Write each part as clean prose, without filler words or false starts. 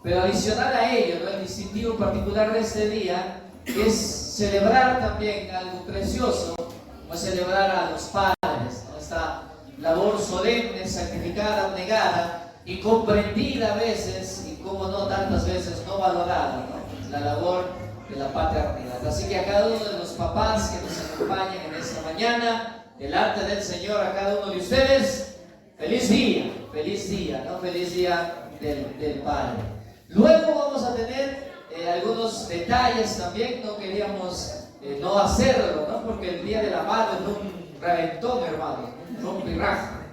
Pero adicional a ello, ¿no? El distintivo particular de este día es celebrar también algo precioso, como es celebrar a los padres, ¿no? Esta labor solemne, sacrificada, negada, incomprendida a veces, y como no tantas veces no valorada, ¿no? La labor de la paternidad. Así que a cada uno de los papás que nos acompañan en esta mañana, delante del Señor, a cada uno de ustedes, feliz día, ¿no? Feliz día del Padre. Luego vamos a tener algunos detalles también, no queríamos no hacerlo, ¿no? Porque el día de la madre es un reventón, hermano, un rompirraja.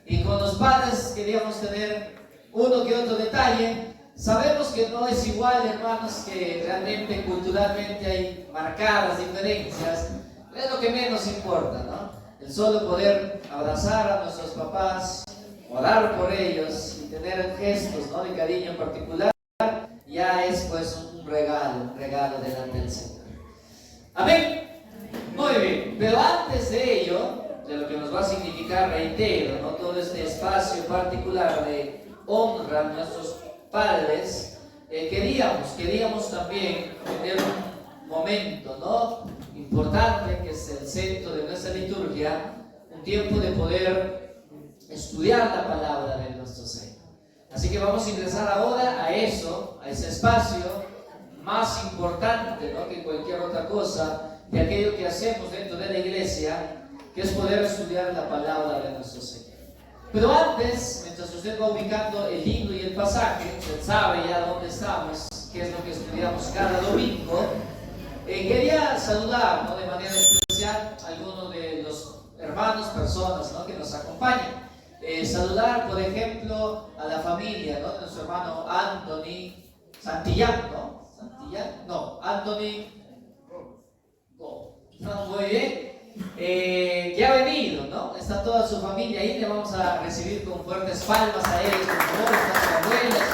Y con los padres queríamos tener uno que otro detalle. Sabemos que no es igual, hermanos, que realmente culturalmente hay marcadas diferencias. Es lo que menos importa, ¿no? El solo poder abrazar a nuestros papás, orar por ellos y tener gestos, ¿no?, de cariño en particular, ya es pues un regalo delante del Señor. Amén. Muy bien, pero antes de ello, de lo que nos va a significar, reitero, ¿no?, todo este espacio particular de honra a nuestros padres, queríamos también tener un momento, ¿no?, importante, que es el centro de nuestra liturgia, un tiempo de poder estudiar la palabra de nuestro Señor. Así que vamos a ingresar ahora a eso, a ese espacio más importante, ¿no?, que cualquier otra cosa, de aquello que hacemos dentro de la iglesia, que es poder estudiar la palabra de nuestro Señor. Pero antes, mientras usted va ubicando el libro y el pasaje, usted sabe ya dónde estamos, qué es lo que estudiamos cada domingo. Quería saludar, ¿no?, de manera especial a algunos de los hermanos, personas, ¿no?, que nos acompañan. Saludar, por ejemplo, a la familia, ¿no?, de nuestro hermano Anthony Santillán, ¿no? Anthony Go. Muy bien. Que ha venido, ¿no? Está toda su familia ahí. Le vamos a recibir con fuertes palmas a ellos, por favor. Están sus abuelas,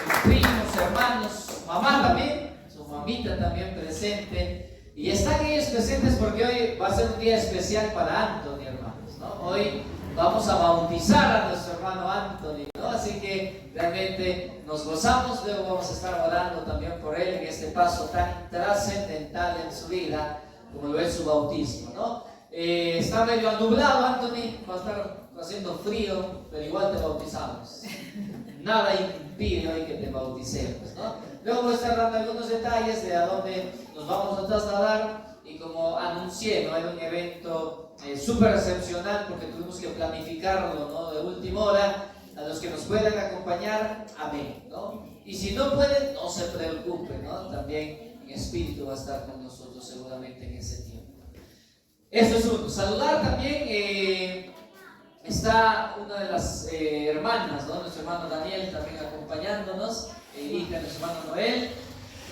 sus primos, hermanos, mamá también, su mamita también presente. Y están ellos presentes porque hoy va a ser un día especial para Anthony, hermanos, ¿no? Hoy vamos a bautizar a nuestro hermano Anthony, ¿no? Así que realmente nos gozamos. Luego vamos a estar orando también por él en este paso tan trascendental en su vida como lo es su bautismo, ¿no? Está medio anublado, Anthony, va a estar haciendo frío, pero igual te bautizamos. Nada impide hoy que te bauticemos, ¿no? Luego voy a estar dando algunos detalles de a dónde nos vamos a trasladar, y como anuncié, ¿no?, era un evento súper excepcional porque tuvimos que planificarlo, ¿no?, de última hora. A los que nos puedan acompañar, amén, ¿no? Y si no pueden, no se preocupen, ¿no? También en espíritu va a estar con nosotros seguramente en ese tiempo. Eso es uno. Saludar también, está una de las hermanas, ¿no?, nuestro hermano Daniel también acompañándonos, hija de nuestro hermano Noel.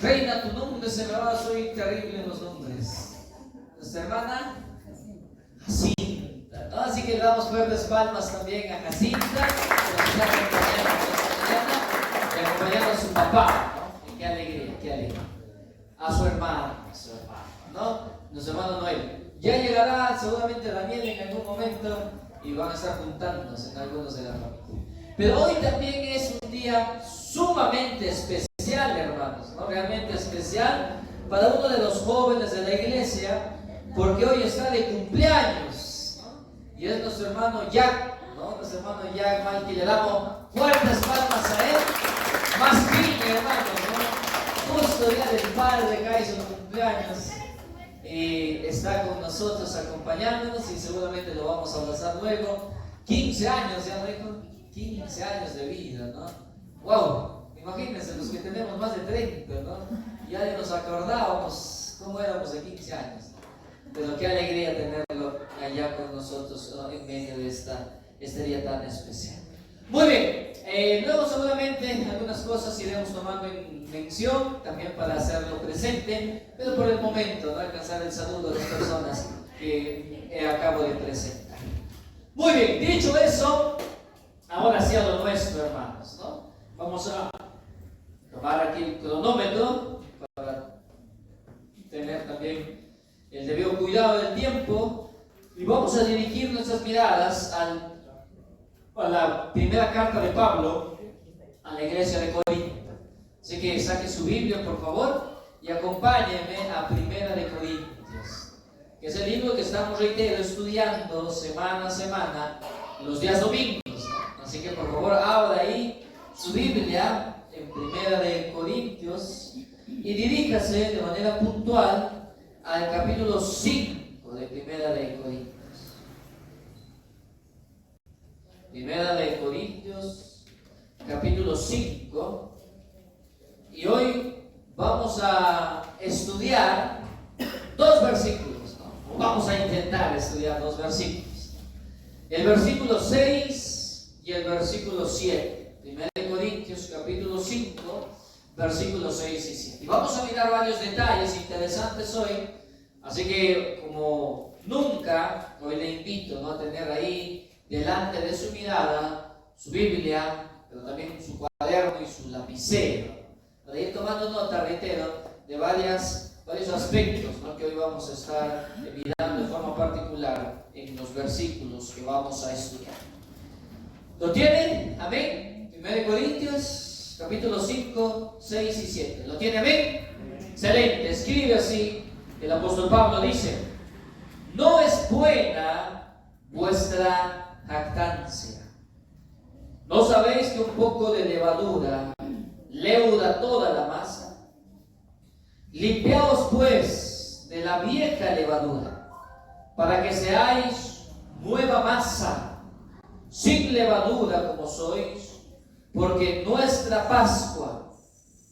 Reina, tu nombre se me va, soy terrible en los nombres. Nuestra hermana Jacinta, ¿no? Así que le damos fuertes palmas también a Jacinta, que nos está acompañando esta mañana, y acompañando a su papá, ¿no? Y qué alegría. A su hermano, ¿no? Nuestro hermano Noel. Ya llegará seguramente Daniel en algún momento y van a estar juntándose en algunos de la familia. Pero hoy también es un día sumamente especial, hermanos, ¿no? Realmente especial para uno de los jóvenes de la iglesia, porque hoy está de cumpleaños, ¿no? Y es nuestro hermano Jack, ¿no? Nuestro hermano Jack Malky. Le damos fuertes palmas a él. Más piña, hermanos, ¿no? Justo día del padre cae su cumpleaños. Y está con nosotros acompañándonos, y seguramente lo vamos a abrazar luego. 15 años, ya dijo, 15 años de vida, ¿no? ¡Wow! Imagínense, los que tenemos más de 30, ¿no? Ya ni nos acordábamos cómo éramos de 15 años. Pero qué alegría tenerlo allá con nosotros, ¿no?, en medio de este día tan especial. Muy bien, luego seguramente algunas cosas iremos tomando en mención también para hacerlo presente, pero por el momento, ¿no?, alcanzar el saludo de las personas que acabo de presentar. Muy bien, dicho eso, ahora sí a lo nuestro, hermanos, ¿no? Vamos a tomar aquí el cronómetro para tener también el debido cuidado del tiempo, y vamos a dirigir nuestras miradas a la primera carta de Pablo a a la iglesia de Corinto. Así que saque su Biblia, por favor, y acompáñeme a Primera de Corintios, que es el libro que estamos, reitero, estudiando semana a semana, los días domingos. Así que, por favor, abra ahí su Biblia en Primera de Corintios y diríjase de manera puntual al capítulo 5 de Primera de Corintios. Primera de Corintios, capítulo 5. Y hoy vamos a estudiar dos versículos, ¿no? Vamos a intentar estudiar dos versículos. El versículo 6 y el versículo 7. Primera de Corintios, capítulo 5, versículos 6 y 7. Y vamos a mirar varios detalles interesantes hoy. Así que, como nunca, hoy le invito, ¿no?, a tener ahí delante de su mirada su Biblia, pero también su cuaderno y su lapicero, para ir tomando nota, reitero, de varios aspectos, ¿no?, que hoy vamos a estar mirando de forma particular en los versículos que vamos a estudiar. ¿Lo tienen? Amén. 1 Corintios, capítulo 5, 6 y 7. ¿Lo tiene? Amén. Excelente. Escribe así. El apóstol Pablo dice: no es buena vuestra jactancia. ¿No sabéis que un poco de levadura leuda toda la masa? Limpiaos pues de la vieja levadura, para que seáis nueva masa, sin levadura como sois, porque nuestra Pascua,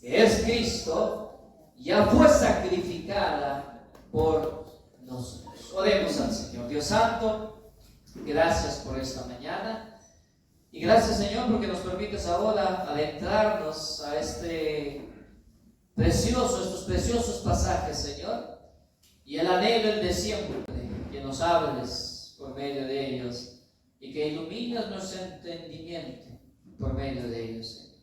que es Cristo, ya fue sacrificada por nosotros. Oremos al Señor. Dios Santo, gracias por esta mañana. Y gracias, Señor, porque nos permites ahora adentrarnos a estos preciosos pasajes, Señor. Y el anhelo, el de siempre, que nos hables por medio de ellos y que ilumines nuestro entendimiento por medio de ellos, Señor.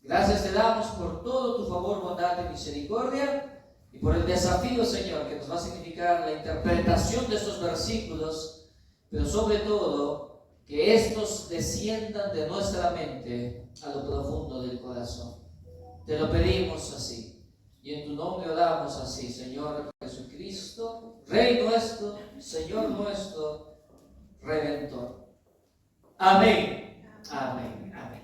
Gracias te damos por todo tu favor, bondad y misericordia, y por el desafío, Señor, que nos va a significar la interpretación de estos versículos, pero sobre todo que estos desciendan de nuestra mente a lo profundo del corazón. Te lo pedimos así, y en tu nombre oramos así, Señor Jesucristo, Rey nuestro, Señor nuestro, Redentor. Amén. Amén. Amén.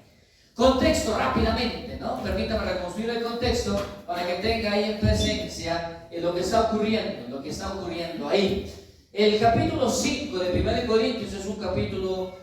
Contexto rápidamente, ¿no? Permítame reconstruir el contexto para que tenga ahí en presencia lo que está ocurriendo ahí. El capítulo 5 de 1 Corintios es un capítulo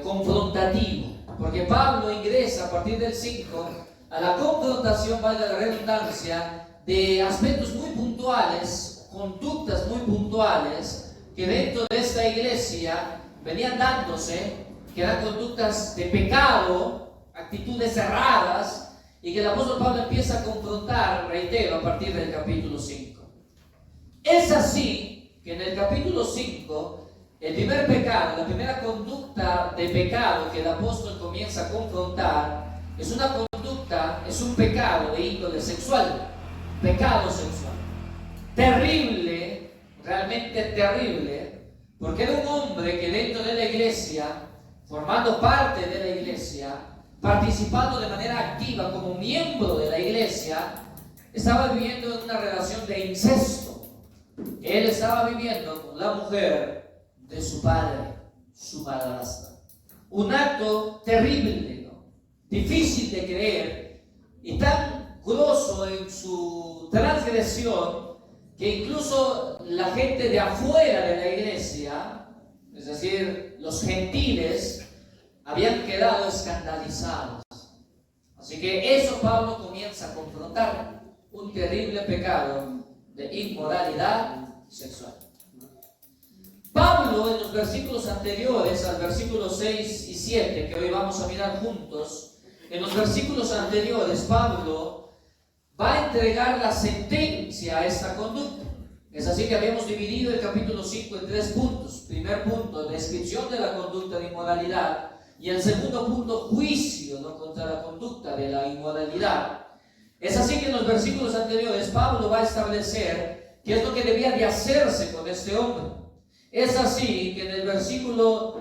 confrontativo, porque Pablo ingresa a partir del 5 a la confrontación, valga la redundancia, de aspectos muy puntuales, conductas muy puntuales que dentro de esta iglesia venían dándose, que eran conductas de pecado, actitudes erradas, y que el apóstol Pablo empieza a confrontar, reitero, a partir del capítulo 5. Es así que en el capítulo 5, el primer pecado, la primera conducta de pecado que el apóstol comienza a confrontar, es una conducta, es un pecado de índole sexual, pecado sexual. Terrible, realmente terrible, porque era un hombre que dentro de la iglesia, formando parte de la iglesia, participando de manera activa como miembro de la iglesia, estaba viviendo en una relación de incesto. Él estaba viviendo con la mujer de su padre, su madrastra. Un acto terrible, ¿no?, difícil de creer, y tan grosso en su transgresión que incluso la gente de afuera de la iglesia, es decir, los gentiles, habían quedado escandalizados. Así que eso Pablo comienza a confrontar, un terrible pecado de inmoralidad sexual. Pablo, en los versículos anteriores, al versículo 6 y 7, que hoy vamos a mirar juntos, en los versículos anteriores, Pablo va a entregar la sentencia a esta conducta. Es así que habíamos dividido el capítulo 5 en 3 puntos. Primer punto, descripción de la conducta de inmoralidad. Y el segundo punto, juicio, ¿no?, contra la conducta de la inmoralidad. Es así que en los versículos anteriores Pablo va a establecer qué es lo que debía de hacerse con este hombre. Es así que en el versículo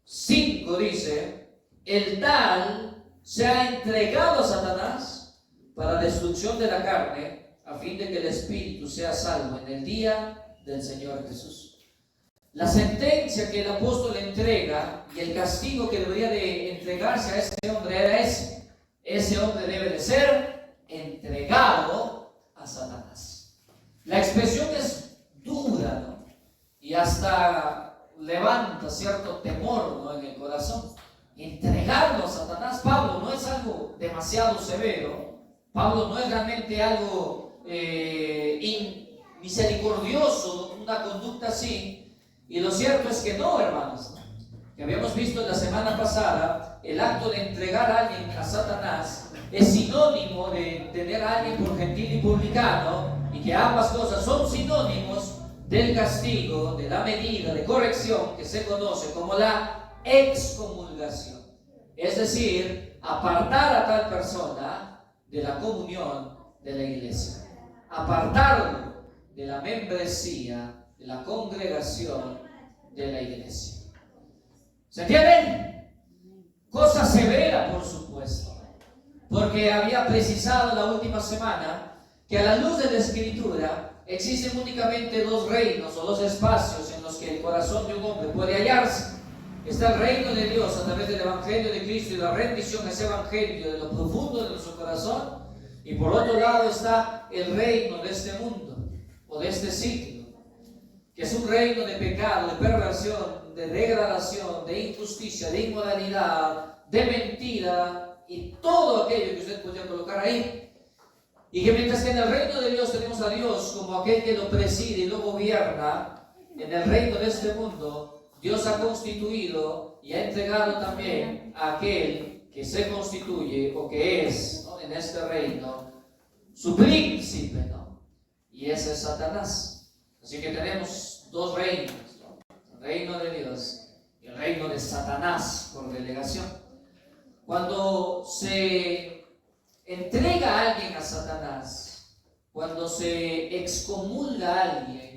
5 dice: el tal se ha entregado a Satanás para destrucción de la carne, a fin de que el espíritu sea salvo en el día del Señor Jesús. La sentencia que el apóstol entrega y el castigo que debería de entregarse a ese hombre era ese. Ese hombre debe de ser entregado a Satanás. La expresión es dura, ¿no? Y hasta levanta cierto temor, ¿no?, en el corazón. Entregarlo a Satanás, Pablo, no es algo demasiado severo. Pablo no es realmente algo misericordioso, una conducta así. Y lo cierto es que no, hermanos, ¿no? Que habíamos visto la semana pasada, el acto de entregar a alguien a Satanás es sinónimo de tener a alguien por gentil y publicano, y que ambas cosas son sinónimos del castigo, de la medida de corrección que se conoce como la excomulgación. Es decir, apartar a tal persona de la comunión de la iglesia, apartarlo de la membresía, de la congregación de la iglesia. ¿Se entienden? Cosa severa, por supuesto, porque había precisado la última semana que a la luz de la Escritura existen únicamente dos reinos o dos espacios en los que el corazón de un hombre puede hallarse. Está el reino de Dios a través del Evangelio de Cristo y la rendición a ese Evangelio de lo profundo de nuestro corazón, y por otro lado está el reino de este mundo o de este siglo, que es un reino de pecado, de perversión, de degradación, de injusticia, de inmoralidad, de mentira y todo aquello que usted podría colocar ahí. Y que mientras que en el reino de Dios tenemos a Dios como aquel que lo preside y lo gobierna, en el reino de este mundo Dios ha constituido y ha entregado también a aquel que se constituye o que es, ¿no?, en este reino su príncipe, ¿no? Y ese es Satanás. Así que tenemos dos reinos, ¿no? El reino de Dios y el reino de Satanás por delegación. Cuando se entrega a alguien a Satanás, cuando se excomulga a alguien,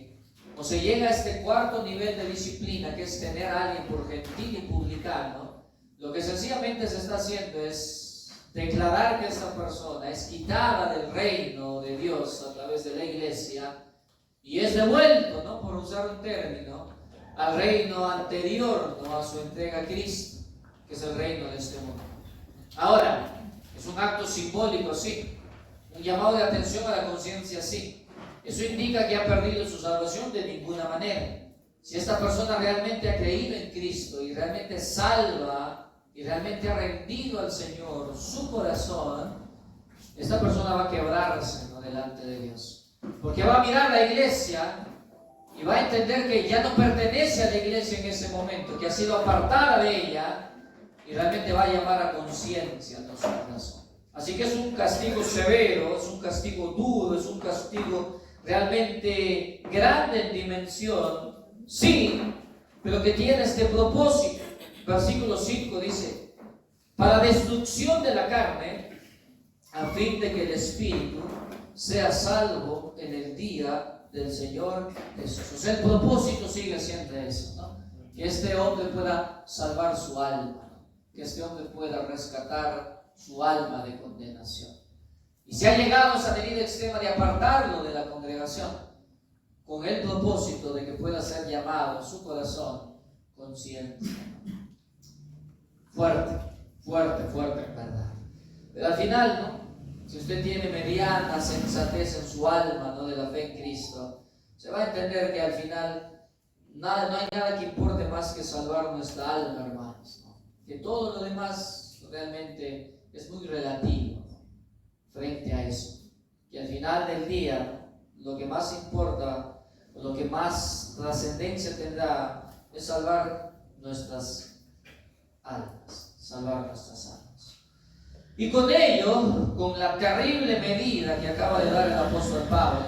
o se llega a este cuarto nivel de disciplina, que es tener a alguien por gentil y publicano, lo que sencillamente se está haciendo es declarar que esta persona es quitada del reino de Dios a través de la iglesia y es devuelto, ¿no?, por usar un término, al reino anterior, ¿no?, a su entrega a Cristo, que es el reino de este mundo. Ahora, es un acto simbólico, sí, un llamado de atención a la conciencia, sí. Eso indica que ha perdido su salvación de ninguna manera. Si esta persona realmente ha creído en Cristo y realmente salva y realmente ha rendido al Señor su corazón, esta persona va a quebrarse, ¿no?, delante de Dios. Porque va a mirar la iglesia y va a entender que ya no pertenece a la iglesia en ese momento, que ha sido apartada de ella, y realmente va a llamar a conciencia, ¿no?, su corazón. Así que es un castigo severo, es un castigo duro, es un castigo realmente grande en dimensión, sí, pero que tiene este propósito. Versículo 5 dice: para destrucción de la carne, a fin de que el espíritu sea salvo en el día del Señor Jesús. O sea, el propósito sigue siendo eso, ¿no? Que este hombre pueda salvar su alma, ¿no? Que este hombre pueda rescatar su alma de condenación. Y se ha llegado a esa medida extrema de apartarlo de la congregación, con el propósito de que pueda ser llamado su corazón consciente. Fuerte, fuerte, fuerte, en verdad. Pero al final, ¿no?, si usted tiene mediana sensatez en su alma, ¿no?, de la fe en Cristo, se va a entender que al final no hay nada que importe más que salvar nuestra alma, hermanos, ¿no? Que todo lo demás realmente es muy relativo, ¿no?, frente a eso. Que al final del día, lo que más importa, o lo que más trascendencia tendrá, es salvar nuestras almas, salvar nuestras almas. Y con ello, con la terrible medida que acaba de dar el apóstol Pablo,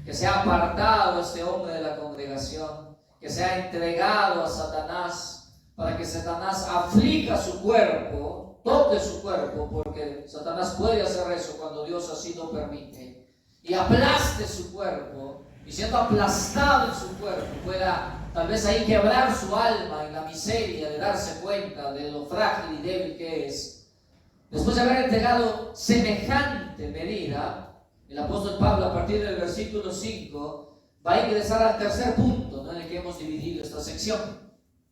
que se ha apartado este hombre de la congregación, que se ha entregado a Satanás, para que Satanás aflija su cuerpo, toque su cuerpo, porque Satanás puede hacer eso cuando Dios así lo permite, y aplaste su cuerpo, y siendo aplastado en su cuerpo, pueda tal vez ahí quebrar su alma en la miseria de darse cuenta de lo frágil y débil que es. Después de haber entregado semejante medida, el apóstol Pablo, a partir del versículo 5, va a ingresar al tercer punto, ¿no?, en el que hemos dividido esta sección.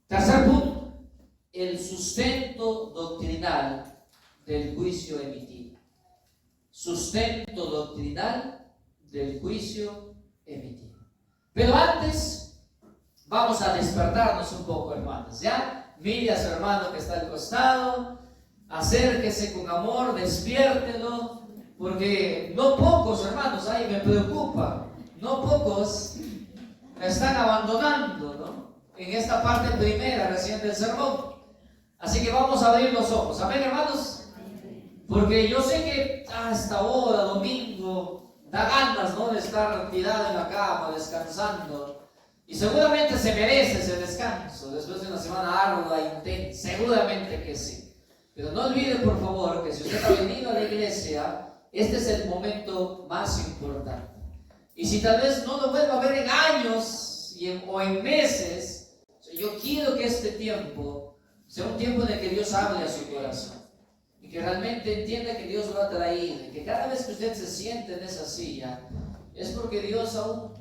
Tercer punto: el sustento doctrinal del juicio emitido. Sustento doctrinal del juicio emitido. Pero antes, vamos a despertarnos un poco, hermanos. Ya, mire a su hermano que está al costado, acérquese con amor, despiértelo, porque no pocos, hermanos, ahí me preocupa, no pocos me están abandonando, ¿no?, en esta parte primera recién del sermón. Así que vamos a abrir los ojos. Amén, hermanos. Porque yo sé que a esta hora, domingo, da ganas, ¿no?, de estar tirado en la cama, descansando. Y seguramente se merece ese descanso después de una semana ardua e intensa. Seguramente que sí. Pero no olvide, por favor, que si usted ha venido a la iglesia, este es el momento más importante. Y si tal vez no lo vuelva a ver en años o en meses, yo quiero que este tiempo sea un tiempo en el que Dios hable a su corazón. Y que realmente entienda que Dios lo ha traído. Y que cada vez que usted se siente en esa silla, es porque Dios aún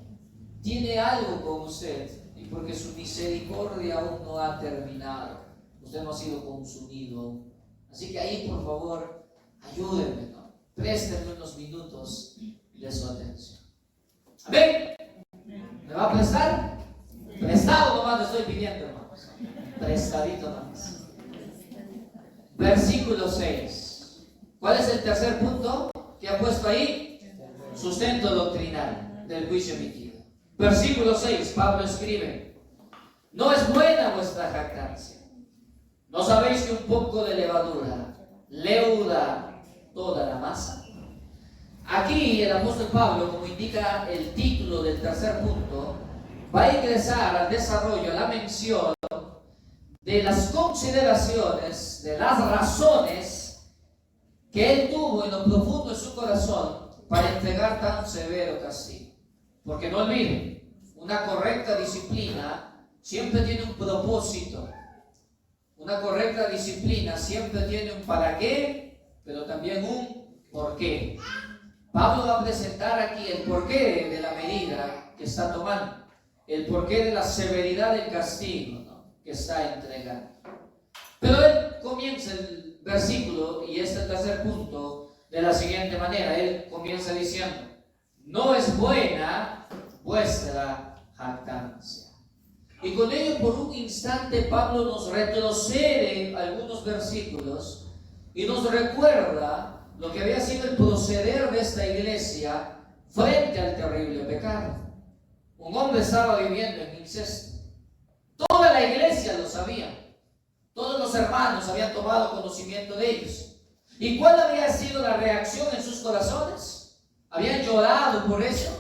tiene algo con usted. Y porque su misericordia aún no ha terminado. Usted no ha sido consumido aún. Así que ahí, por favor, ayúdenme, ¿no? Préstenme unos minutos de su atención. Amén. ¿Me va a prestar? Prestado nomás le estoy pidiendo, hermanos. Prestadito nomás. Versículo 6. ¿Cuál es el tercer punto que ha puesto ahí? Sustento doctrinal del juicio emitido. Versículo 6, Pablo escribe: no es buena vuestra jactancia. ¿No sabéis que un poco de levadura leuda toda la masa? Aquí el apóstol Pablo, como indica el título del tercer punto, va a ingresar al desarrollo, a la mención de las consideraciones, de las razones que él tuvo en lo profundo de su corazón para entregar tan severo castigo. Porque no olviden, una correcta disciplina siempre tiene un propósito. Una correcta disciplina siempre tiene un para qué, pero también un por qué. Pablo va a presentar aquí el porqué de la medida que está tomando, el porqué de la severidad del castigo, ¿no?, que está entregando. Pero él comienza el versículo, y este es el tercer punto, de la siguiente manera. Él comienza diciendo: no es buena vuestra jactancia. Y con ello, por un instante, Pablo nos retrocede algunos versículos y nos recuerda lo que había sido el proceder de esta iglesia frente al terrible pecado. Un hombre estaba viviendo en incesto. Toda la iglesia lo sabía. Todos los hermanos habían tomado conocimiento de ellos. ¿Y cuál había sido la reacción en sus corazones? Habían llorado por eso,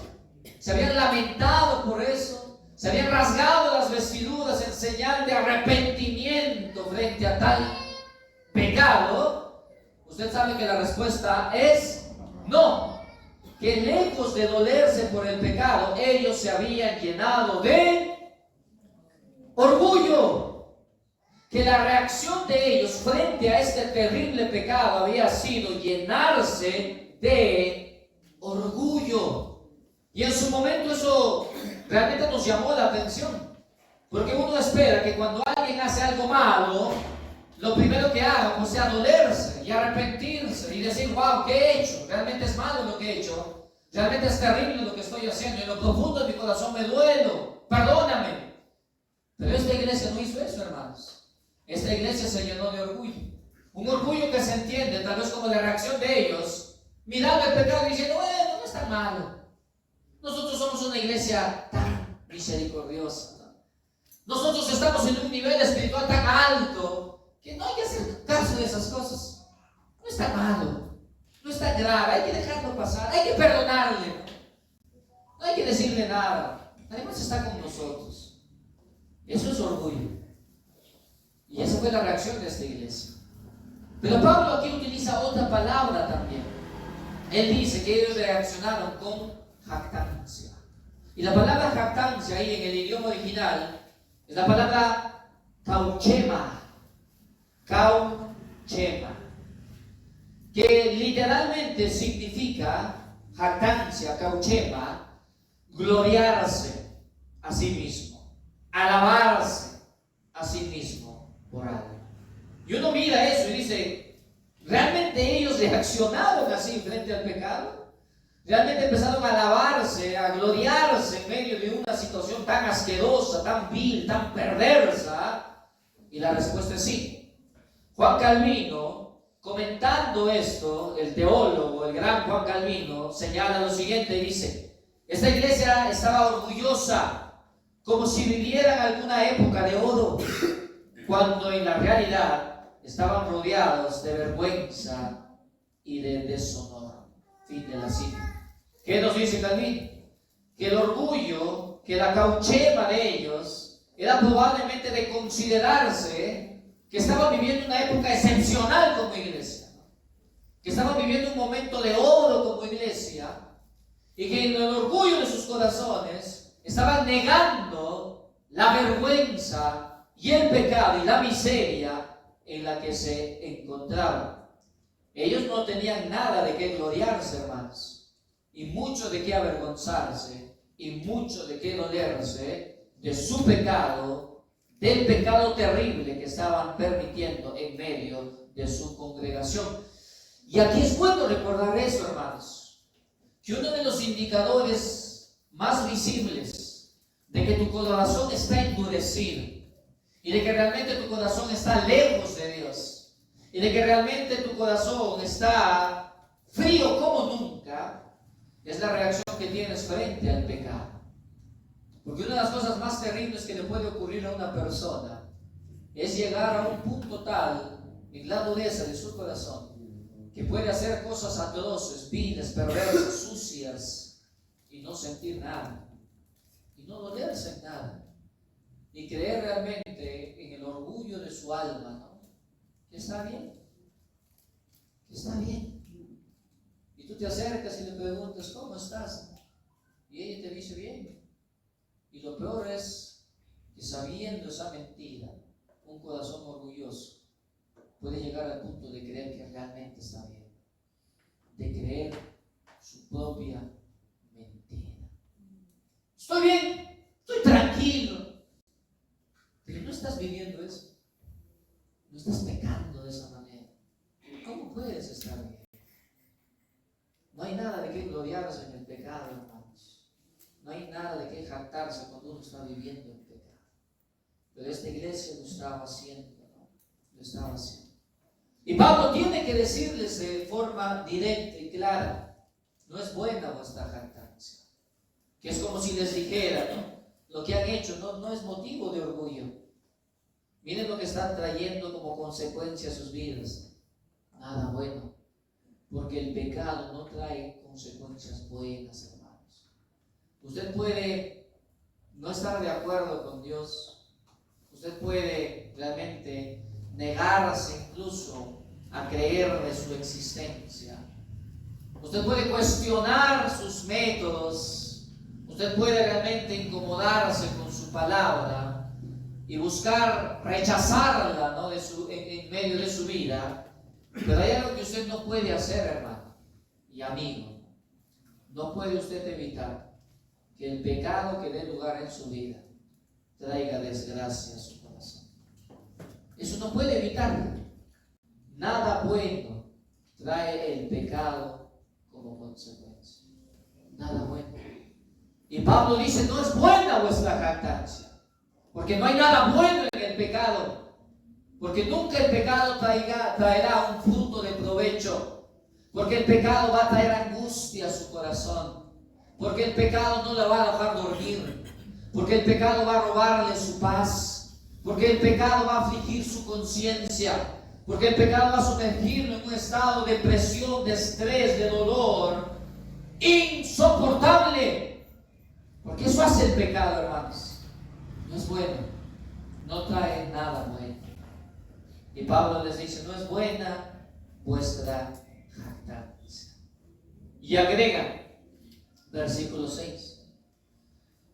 se habían lamentado por eso, se habían rasgado las vestiduras en señal de arrepentimiento frente a tal pecado. Usted sabe que la respuesta es no. Que lejos de dolerse por el pecado, ellos se habían llenado de orgullo. Que la reacción de ellos frente a este terrible pecado había sido llenarse de orgullo. Y en su momento eso realmente nos llamó la atención, porque uno espera que cuando alguien hace algo malo, lo primero que haga pues sea dolerse y arrepentirse y decir: wow, ¿qué he hecho? Realmente es malo lo que he hecho, realmente es terrible lo que estoy haciendo, en lo profundo de mi corazón me duelo, perdóname. Pero esta iglesia no hizo eso, hermanos. Esta iglesia se llenó de orgullo, un orgullo que se entiende tal vez como la reacción de ellos mirando el pecado y diciendo: bueno, no es tan malo. Nosotros somos una iglesia tan misericordiosa, ¿no? Nosotros estamos en un nivel espiritual tan alto que no hay que hacer caso de esas cosas. No es tan malo, no es tan grave, hay que dejarlo pasar, hay que perdonarle, no hay que decirle nada. Además está con nosotros. Eso es orgullo. Y esa fue la reacción de esta iglesia. Pero Pablo aquí utiliza otra palabra también. Él dice que ellos reaccionaron con jactancia. Y la palabra jactancia ahí en el idioma original es la palabra kauchema. Kauchema. que literalmente significa jactancia, cauchema, gloriarse a sí mismo, alabarse a sí mismo por algo. Y uno mira eso y dice, ¿realmente ellos reaccionaron así frente al pecado? ¿Realmente empezaron a alabarse, a gloriarse en medio de una situación tan asquerosa, tan vil, tan perversa? Y la respuesta es sí. Juan Calvino, comentando esto, el teólogo, el gran Juan Calvino, señala lo siguiente y dice, esta iglesia estaba orgullosa, como si viviera en alguna época de oro, cuando en la realidad estaban rodeados de vergüenza y de deshonor. Fin de la cita. ¿Qué nos dice Calvino? Que el orgullo, que la cauchema de ellos era probablemente de considerarse que estaban viviendo una época excepcional como iglesia, que estaban viviendo un momento de oro como iglesia, y que en el orgullo de sus corazones estaban negando la vergüenza y el pecado y la miseria en la que se encontraban. Ellos no tenían nada de qué gloriarse, hermanos, y mucho de qué avergonzarse, y mucho de qué dolerse de su pecado, del pecado terrible que estaban permitiendo en medio de su congregación. Y aquí es bueno recordar eso, hermanos, que uno de los indicadores más visibles de que tu corazón está endurecido y de que realmente tu corazón está lejos de Dios y de que realmente tu corazón está frío como nunca, es la reacción que tienes frente al pecado. Porque una de las cosas más terribles que le puede ocurrir a una persona es llegar a un punto tal en la dureza de su corazón que puede hacer cosas atroces, viles, perversas, sucias y no sentir nada y no dolerse en nada y creer realmente en el orgullo de su alma, ¿no? Que está bien, que está bien. Y tú te acercas y le preguntas, ¿cómo estás? Y ella te dice bien. Y lo peor es que sabiendo esa mentira, un corazón orgulloso puede llegar al punto de creer que realmente está bien, de creer su propia mentira. Estoy bien, estoy tranquilo, pero no estás viviendo eso, no estás pecando de esa manera. ¿Cómo puedes estar bien? No hay nada de qué gloriarse en el pecado, hermanos. No hay nada de qué jactarse cuando uno está viviendo el pecado. Pero esta iglesia lo estaba haciendo, ¿no? Lo estaba haciendo. Y Pablo tiene que decirles de forma directa y clara, no es buena vuestra jactancia. Que es como si les dijera, ¿no? Lo que han hecho no es motivo de orgullo. Miren lo que están trayendo como consecuencia a sus vidas. Nada bueno. Porque el pecado no trae consecuencias buenas, hermanos. Usted puede no estar de acuerdo con Dios. Usted puede realmente negarse incluso a creer de su existencia. Usted puede cuestionar sus métodos. Usted puede realmente incomodarse con su palabra y buscar rechazarla, ¿no? en medio de su vida. Pero hay algo que usted no puede hacer, hermano y amigo. No puede usted evitar que el pecado que dé lugar en su vida traiga desgracia a su corazón. Eso no puede evitarlo. Nada bueno trae el pecado como consecuencia. Nada bueno. Y Pablo dice, no es buena vuestra jactancia, porque no hay nada bueno en el pecado. Porque nunca el pecado traerá un fruto de provecho. Porque el pecado va a traer angustia a su corazón. Porque el pecado no le va a dejar dormir. Porque el pecado va a robarle su paz. Porque el pecado va a afligir su conciencia. Porque el pecado va a sumergirlo en un estado de presión, de estrés, de dolor insoportable. Porque eso hace el pecado, hermanos. No es bueno. No trae nada bueno. Y Pablo les dice, no es buena vuestra jactancia. Y agrega, versículo 6,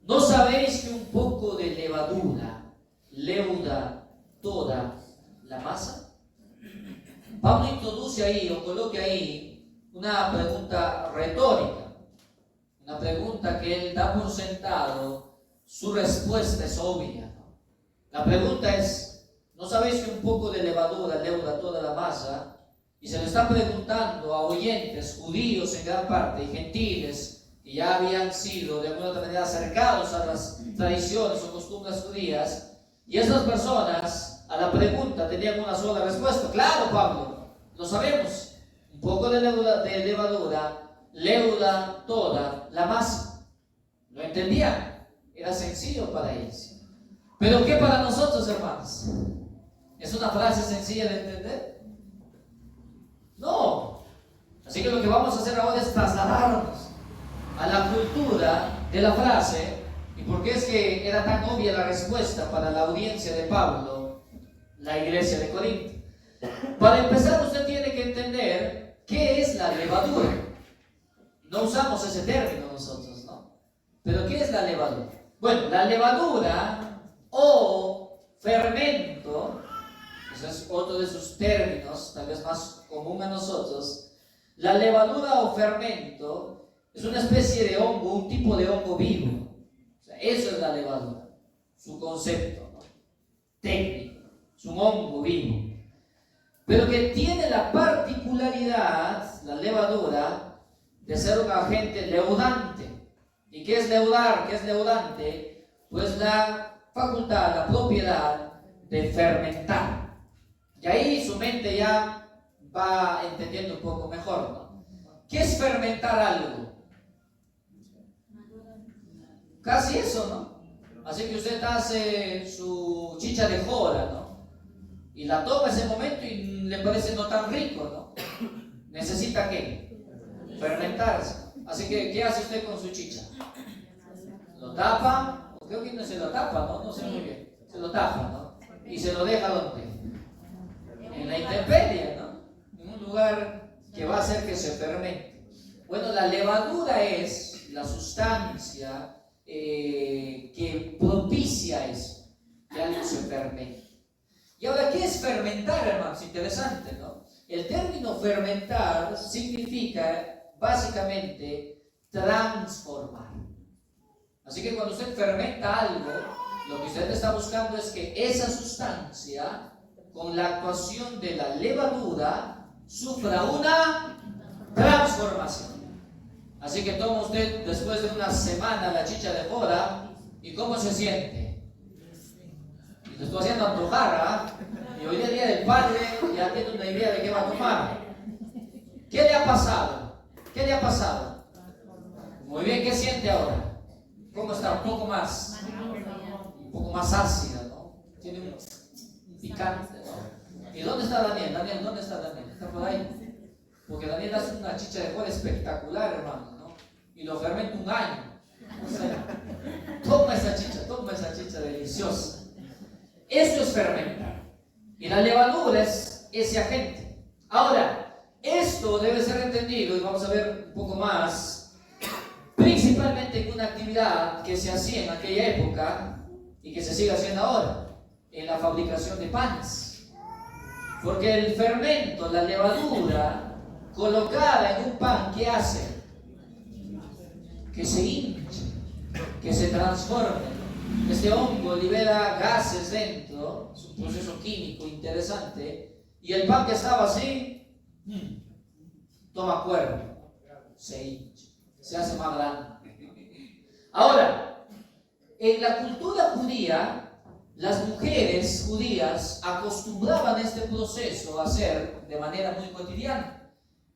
¿no sabéis que un poco de levadura leuda toda la masa? Pablo introduce ahí o coloca ahí una pregunta retórica, una pregunta que él da por sentado, su respuesta es obvia, ¿no? La pregunta es, ¿no sabéis que un poco de levadura leuda toda la masa? Y se le está preguntando a oyentes, judíos en gran parte, y gentiles, que ya habían sido de alguna otra manera acercados a las tradiciones o costumbres judías, y estas personas a la pregunta tenían una sola respuesta. Claro, Pablo, lo sabemos, un poco de levadura leuda toda la masa. Lo entendían, era sencillo para ellos. Pero ¿qué para nosotros, hermanos? ¿Es una frase sencilla de entender? No. Así que lo que vamos a hacer ahora es trasladarnos a la cultura de la frase. ¿Y por qué es que era tan obvia la respuesta para la audiencia de Pablo, la iglesia de Corinto? Para empezar, usted tiene que entender qué es la levadura. No usamos ese término nosotros, ¿no? Pero ¿qué es la levadura? Bueno, la levadura o fermento, ese es otro de sus términos, tal vez más común a nosotros. La levadura o fermento es una especie de hongo, un tipo de hongo vivo. O sea, eso es la levadura, su concepto, ¿no? Técnico, es un hongo vivo. Pero que tiene la particularidad, la levadura, de ser un agente leudante. ¿Y qué es leudar? ¿Qué es leudante? Pues la facultad, la propiedad de fermentar. Y ahí su mente ya va entendiendo un poco mejor, ¿no? ¿Qué es fermentar algo? Casi eso, ¿no? Así que usted hace su chicha de jora, ¿no? Y la toma ese momento y le parece no tan rico, ¿no? ¿Necesita qué? Fermentarse. Así que, ¿qué hace usted con su chicha? ¿Lo tapa? O creo que no se lo tapa, ¿no? No sé muy bien. Se lo tapa, ¿no? Y se lo deja ¿dónde? En la intemperie, ¿no? En un lugar que va a hacer que se fermente. Bueno, la levadura es la sustancia que propicia eso, que algo se fermente. Y ahora, ¿qué es fermentar, hermanos? Interesante, ¿no? El término fermentar significa básicamente transformar. Así que cuando usted fermenta algo, lo que usted está buscando es que esa sustancia, con la actuación de la levadura, sufra una transformación. Así que toma usted después de una semana la chicha de jora, ¿y cómo se siente? Y te estoy haciendo antojar, ¿eh? Y hoy es el día del padre, ya tiene una idea de qué va a tomar. ¿Qué le ha pasado? ¿Qué le ha pasado? Muy bien, ¿qué siente ahora? ¿Cómo está? Un poco más ácida, ¿no? Tiene un picante, ¿no? ¿Y dónde está Daniel? Daniel, ¿dónde está Daniel? ¿Está por ahí? Porque Daniel hace una chicha de jora espectacular, hermano, ¿no? Y lo fermenta un año. O sea, toma esa chicha deliciosa. Eso es fermentar. Y la levadura es ese agente. Ahora, esto debe ser entendido, y vamos a ver un poco más, principalmente en una actividad que se hacía en aquella época y que se sigue haciendo ahora, en la fabricación de panes. Porque el fermento, la levadura, colocada en un pan, ¿qué hace? Que se hinche, que se transforme. Este hongo libera gases dentro, es un proceso químico interesante, y el pan que estaba así, toma cuerpo, se hincha, se hace más grande. Ahora, en la cultura judía, las mujeres judías acostumbraban este proceso a hacer de manera muy cotidiana.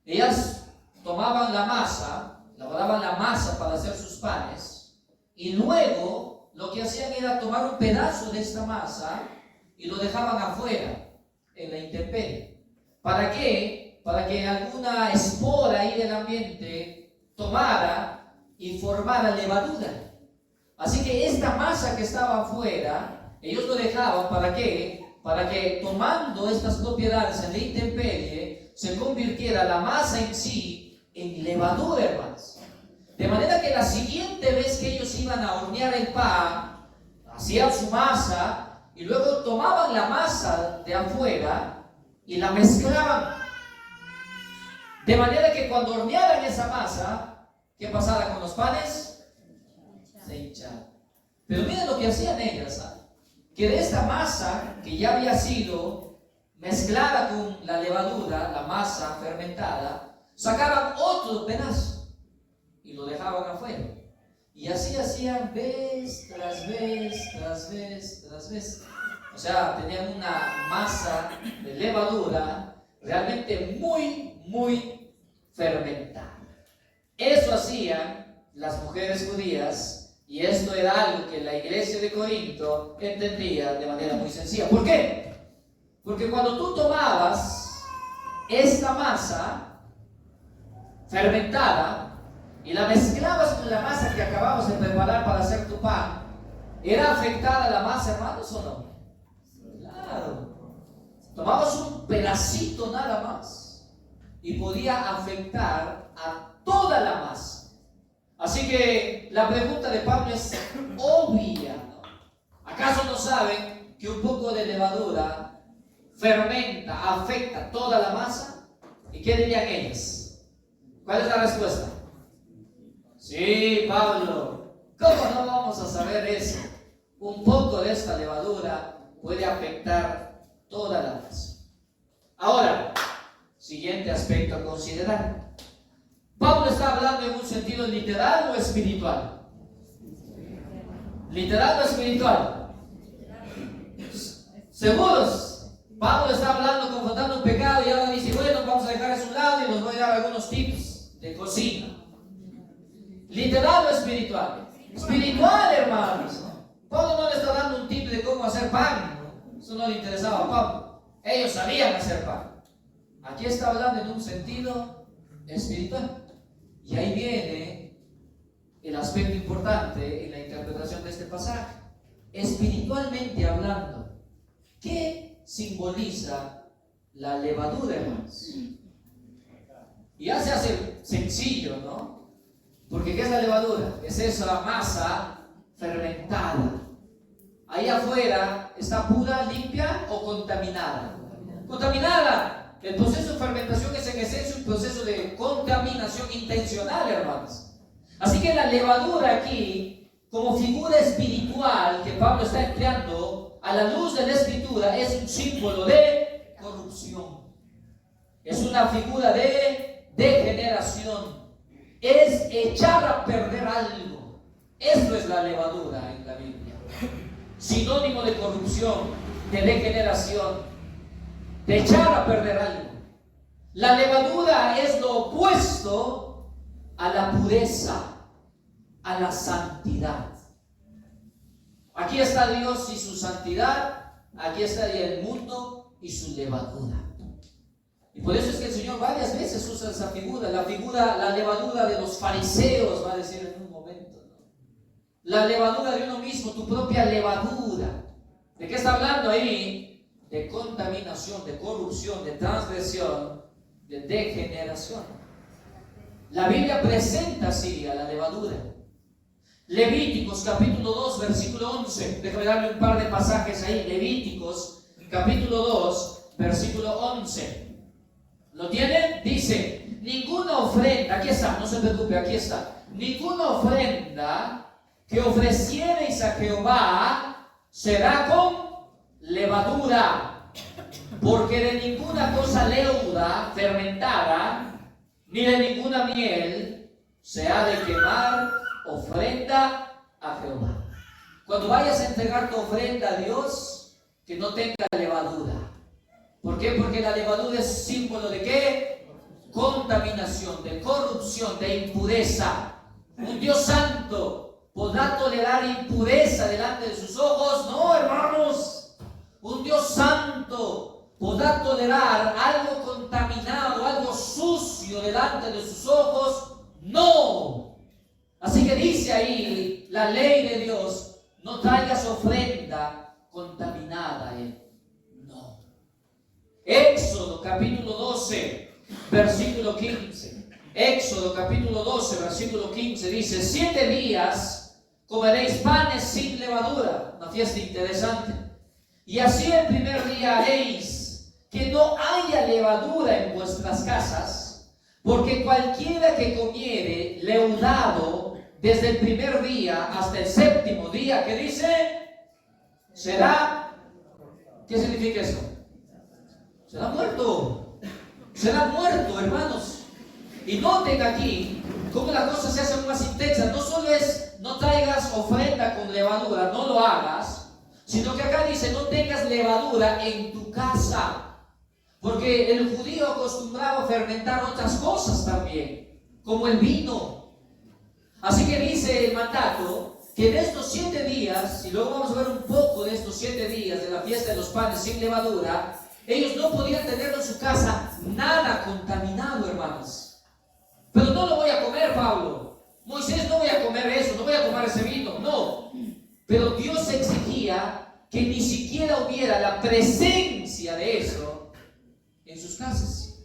Ellas tomaban la masa, elaboraban la masa para hacer sus panes, y luego lo que hacían era tomar un pedazo de esta masa y lo dejaban afuera, en la intemperie. ¿Para qué? Para que alguna espora ahí del ambiente tomara y formara levadura. Así que esta masa que estaba afuera, ellos lo dejaban, ¿para qué? Para que tomando estas propiedades en la intemperie, se convirtiera la masa en sí en levadura, hermanos. De manera que la siguiente vez que ellos iban a hornear el pan, hacían su masa y luego tomaban la masa de afuera, y la mezclaban. De manera que cuando hornearan esa masa, ¿qué pasaba con los panes? Se hinchaban. Pero miren lo que hacían ellas, que de esta masa que ya había sido mezclada con la levadura, la masa fermentada, sacaban otro pedazo y lo dejaban afuera. Y así hacían vez tras vez, tras vez, tras vez. O sea, tenían una masa de levadura realmente muy, muy fermentada. Eso hacían las mujeres judías, y esto era algo que la iglesia de Corinto entendía de manera muy sencilla. ¿Por qué? Porque cuando tú tomabas esta masa fermentada y la mezclabas con la masa que acabamos de preparar para hacer tu pan, ¿era afectada la masa, hermanos, o no? Claro. Tomabas un pedacito nada más y podía afectar a toda la masa. Así que la pregunta de Pablo es obvia, ¿no? ¿Acaso no saben que un poco de levadura fermenta, afecta toda la masa? ¿Y qué dirían ellos? ¿Cuál es la respuesta? Sí, Pablo, ¿cómo no vamos a saber eso? Un poco de esta levadura puede afectar toda la masa. Ahora, siguiente aspecto a considerar. ¿Pablo está hablando en un sentido literal o espiritual? ¿Literal o espiritual? ¿Seguros? Pablo está hablando, confrontando un pecado, y ahora dice, bueno, vamos a dejar eso a un lado y nos voy a dar algunos tips de cocina. ¿Literal o espiritual? Espiritual, hermanos. Pablo no le está dando un tip de cómo hacer pan. Eso no le interesaba a Pablo. Ellos sabían hacer pan. Aquí está hablando en un sentido espiritual. Y ahí viene el aspecto importante en la interpretación de este pasaje. Espiritualmente hablando, ¿qué simboliza la levadura, hermanos? Y ya se hace sencillo, ¿no? Porque ¿qué es la levadura? Es esa masa fermentada. Ahí afuera está pura, limpia o contaminada. Contaminada. El proceso de fermentación es en esencia un proceso de contaminación intencional, hermanos. Así que la levadura aquí, como figura espiritual que Pablo está empleando a la luz de la Escritura, es un símbolo de corrupción. Es una figura de degeneración. Es echar a perder algo. Esto es la levadura en la Biblia. Sinónimo de corrupción, de degeneración, de echar a perder algo. La levadura es lo opuesto a la pureza, a la santidad. Aquí está Dios y su santidad, aquí está el mundo y su levadura. Y por eso es que el Señor varias veces usa esa figura, la levadura de los fariseos, va a decir en un momento, ¿no? La levadura de uno mismo, tu propia levadura. ¿De qué está hablando ahí? De contaminación, de corrupción, de transgresión, de degeneración. La Biblia presenta así a la levadura. Levíticos capítulo 2, versículo 11. Déjame darle un par de pasajes ahí. Levíticos capítulo 2, versículo 11. ¿Lo tienen? Dice, ninguna ofrenda, aquí está, no se preocupe, aquí está. Ninguna ofrenda que ofreciereis a Jehová será con levadura, porque de ninguna cosa leuda, fermentada, ni de ninguna miel se ha de quemar ofrenda a Jehová. Cuando vayas a entregar tu ofrenda a Dios, que no tenga levadura. ¿Por qué? Porque la levadura es símbolo de ¿qué? Contaminación, de corrupción, de impureza. Un Dios santo podrá tolerar impureza delante de sus ojos. No, hermanos. Un Dios santo podrá tolerar algo contaminado, algo sucio delante de sus ojos. No. Así que dice ahí la ley de Dios: no traigas ofrenda contaminada a Él. Éxodo capítulo 12, versículo 15. Éxodo capítulo 12, versículo 15 dice: 7 días comeréis panes sin levadura. Una fiesta interesante. Y así el primer día haréis, que no haya levadura en vuestras casas, porque cualquiera que comiere leudado desde el primer día hasta el séptimo día, ¿qué dice? Será, ¿qué significa eso? Será muerto. Será muerto, hermanos. Y noten aquí cómo la cosa se hace aún más intensa. No solo es, no traigas ofrenda con levadura, no lo hagas, sino que acá dice, no tengas levadura en tu casa. Porque el judío acostumbraba a fermentar otras cosas también, como el vino. Así que dice el mandato que en estos 7 días, y luego vamos a ver un poco de estos 7 días de la fiesta de los panes sin levadura, ellos no podían tener en su casa nada contaminado, hermanos. Pero no lo voy a comer, Pablo. Moisés, no voy a comer eso, no voy a tomar ese vino, no. Pero Dios exigía que ni siquiera hubiera la presencia de eso en sus casas.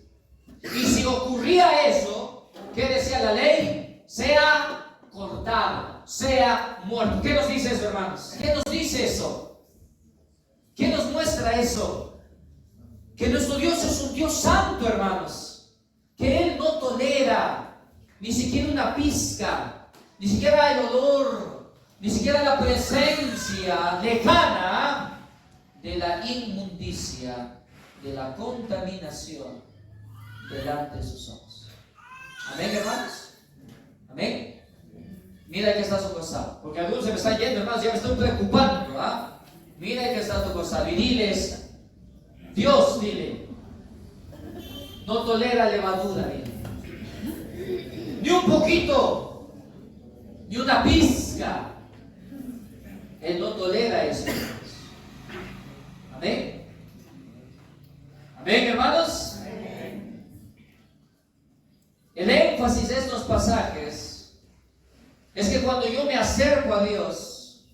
Y si ocurría eso, ¿qué decía la ley? Sea cortado, sea muerto. ¿Qué nos dice eso, hermanos? ¿Qué nos dice eso? ¿Qué nos muestra eso? Que nuestro Dios es un Dios santo, hermanos. Que Él no tolera ni siquiera una pizca, ni siquiera el olor, ni siquiera la presencia lejana de la inmundicia, de la contaminación delante de sus ojos. Amén, hermanos. Amén. Mira que está a su costado, porque algunos se me están yendo, hermanos, ya me estoy preocupando, ¿verdad? Mira que está a tu costado y diles, Dios, dile, no tolera levadura, dile. Ni un poquito, ni una pizca. Él no tolera eso. Amén. Amén, hermanos. El énfasis de estos pasajes es que cuando yo me acerco a Dios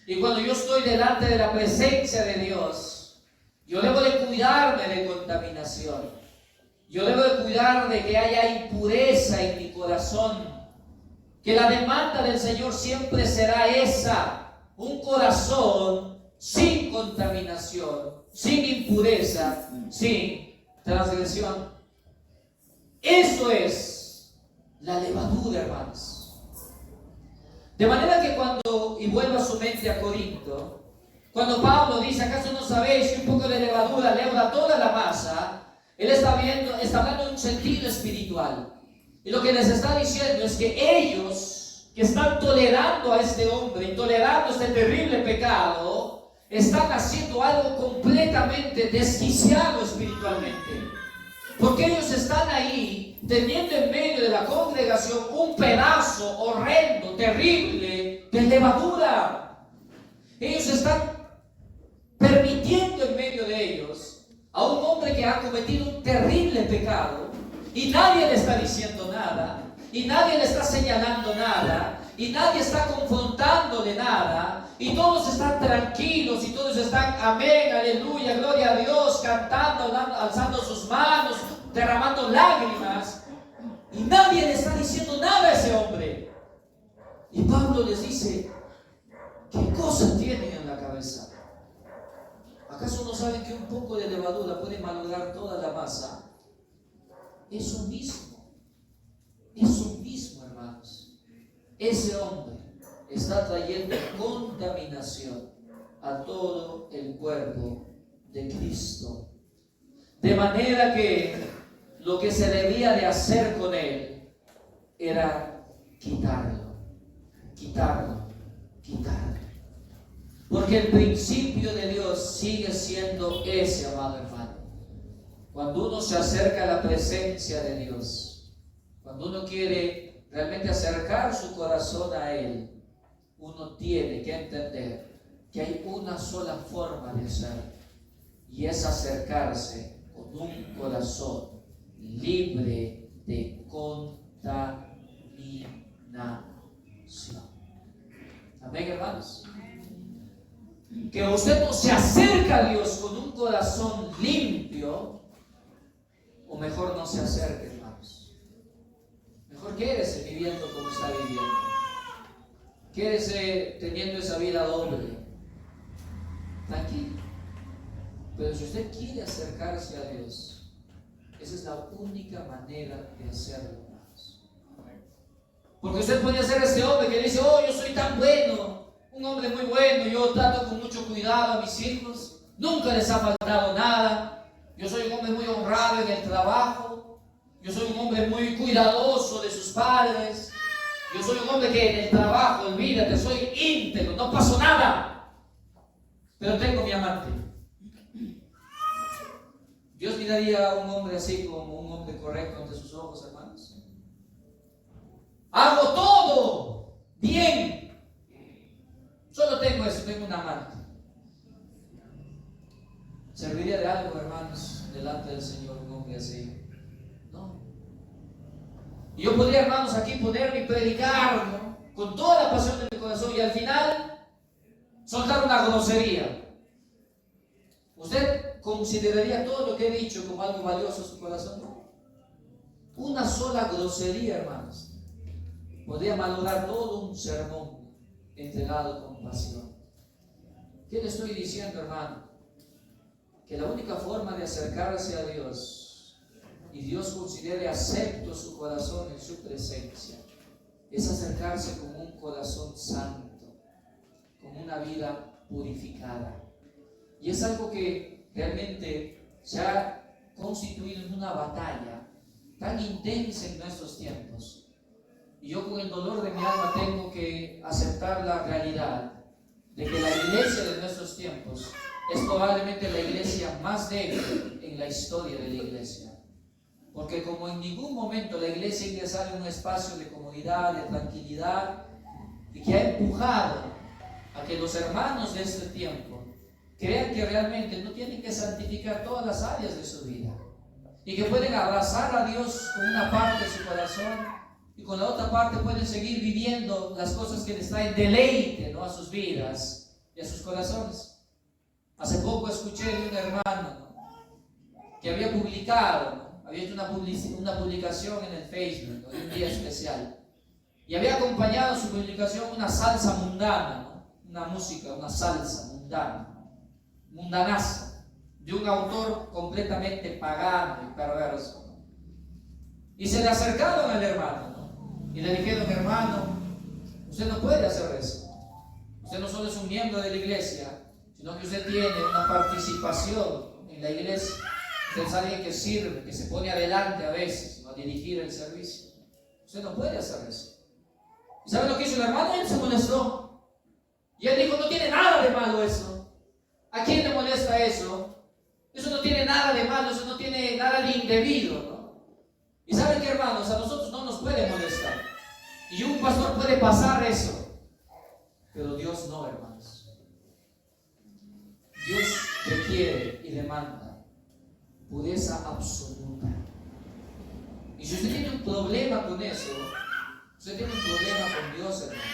y cuando yo estoy delante de la presencia de Dios, yo debo de cuidarme de contaminación. Yo debo de cuidar de que haya impureza en mi corazón. Que la demanda del Señor siempre será esa: un corazón sin contaminación, sin impureza, sin transgresión. Eso es la levadura, hermanos. De manera que cuando, y vuelva su mente a Corinto, cuando Pablo dice, ¿acaso no sabéis que un poco de levadura leuda toda la masa? Él está hablando en un sentido espiritual. Y lo que les está diciendo es que ellos, que están tolerando a este hombre y tolerando este terrible pecado, están haciendo algo completamente desquiciado espiritualmente. Porque ellos están ahí teniendo en medio de la congregación un pedazo horrendo, terrible de levadura. Ellos están permitiendo en medio de ellos a un hombre que ha cometido un terrible pecado y nadie le está diciendo nada, y nadie le está señalando nada, y nadie está confrontándole nada, y todos están tranquilos, y todos están amén, aleluya, gloria a Dios, cantando, alzando sus manos, derramando lágrimas, y nadie le está diciendo nada a ese hombre. Y Pablo les dice, ¿qué cosa tienen en la cabeza? ¿Acaso no saben que un poco de levadura puede malograr toda la masa? Eso mismo, hermanos. Ese hombre está trayendo contaminación a todo el cuerpo de Cristo. De manera que lo que se debía de hacer con él era quitarlo. Porque el principio de Dios sigue siendo ese, amado hermano. Cuando uno se acerca a la presencia de Dios, cuando uno quiere realmente acercar su corazón a Él, uno tiene que entender que hay una sola forma de hacerlo, y es acercarse con un corazón libre de contaminación. Amén, hermanos. Que usted no se acerca a Dios con un corazón limpio, o mejor no se acerque, hermanos. Mejor quédese viviendo como está viviendo. Quédese teniendo esa vida doble. Tranquilo. Pero si usted quiere acercarse a Dios, esa es la única manera de hacerlo, hermanos. Porque usted puede ser este hombre que dice: oh, yo soy tan bueno, un hombre muy bueno, yo trato con mucho cuidado a mis hijos, nunca les ha faltado nada, yo soy un hombre muy honrado en el trabajo, yo soy un hombre muy cuidadoso de sus padres, yo soy un hombre que en el trabajo, olvídate, soy íntegro, no pasó nada, pero tengo mi amante. ¿Dios miraría a un hombre así como un hombre correcto ante sus ojos, hermanos? Hago todo bien, solo tengo eso, tengo un amante. ¿Serviría de algo, hermanos, delante del Señor un hombre así? No. Y yo podría, hermanos, aquí ponerme y predicar, ¿no?, con toda la pasión de mi corazón, y al final soltar una grosería. ¿Usted consideraría todo lo que he dicho como algo valioso en su corazón? No. Una sola grosería, hermanos, podría malograr todo un sermón entregado con pasión. ¿Qué le estoy diciendo, hermano? Que la única forma de acercarse a Dios y Dios considere acepto su corazón en su presencia es acercarse con un corazón santo, con una vida purificada. Y es algo que realmente se ha constituido en una batalla tan intensa en nuestros tiempos. Y yo, con el dolor de mi alma, tengo que aceptar la realidad de que la iglesia de nuestros tiempos es probablemente la iglesia más débil en la historia de la iglesia. Porque como en ningún momento la iglesia ha ingresado en un espacio de comodidad, de tranquilidad, y que ha empujado a que los hermanos de este tiempo crean que realmente no tienen que santificar todas las áreas de su vida, y que pueden abrazar a Dios con una parte de su corazón, y con la otra parte pueden seguir viviendo las cosas que les traen deleite, ¿no?, a sus vidas y a sus corazones. Hace poco escuché de un hermano, ¿no?, que había publicado, ¿no?, había hecho una publicación en el Facebook, ¿no?, de un día especial, y había acompañado a su publicación una salsa mundana, ¿no?, una música, una salsa mundana, mundanaza, de un autor completamente pagano y perverso, ¿no? Y se le acercaron al hermano, ¿no?, y le dijeron: hermano, usted no puede hacer eso. Usted no solo es un miembro de la iglesia, sino que usted tiene una participación en la iglesia. Usted es alguien que sirve, que se pone adelante a veces, ¿no?, a dirigir el servicio. Usted no puede hacer eso. ¿Y sabe lo que hizo el hermano? Él se molestó. Y él dijo: no tiene nada de malo eso. ¿A quién le molesta eso? Eso no tiene nada de malo, eso no tiene nada de indebido, ¿no? Y saben qué, hermanos, a nosotros no nos puede molestar. Y un pastor puede pasar eso, pero Dios no, hermanos. Dios requiere y demanda pureza absoluta. Y si usted tiene un problema con eso, usted tiene un problema con Dios, hermanos.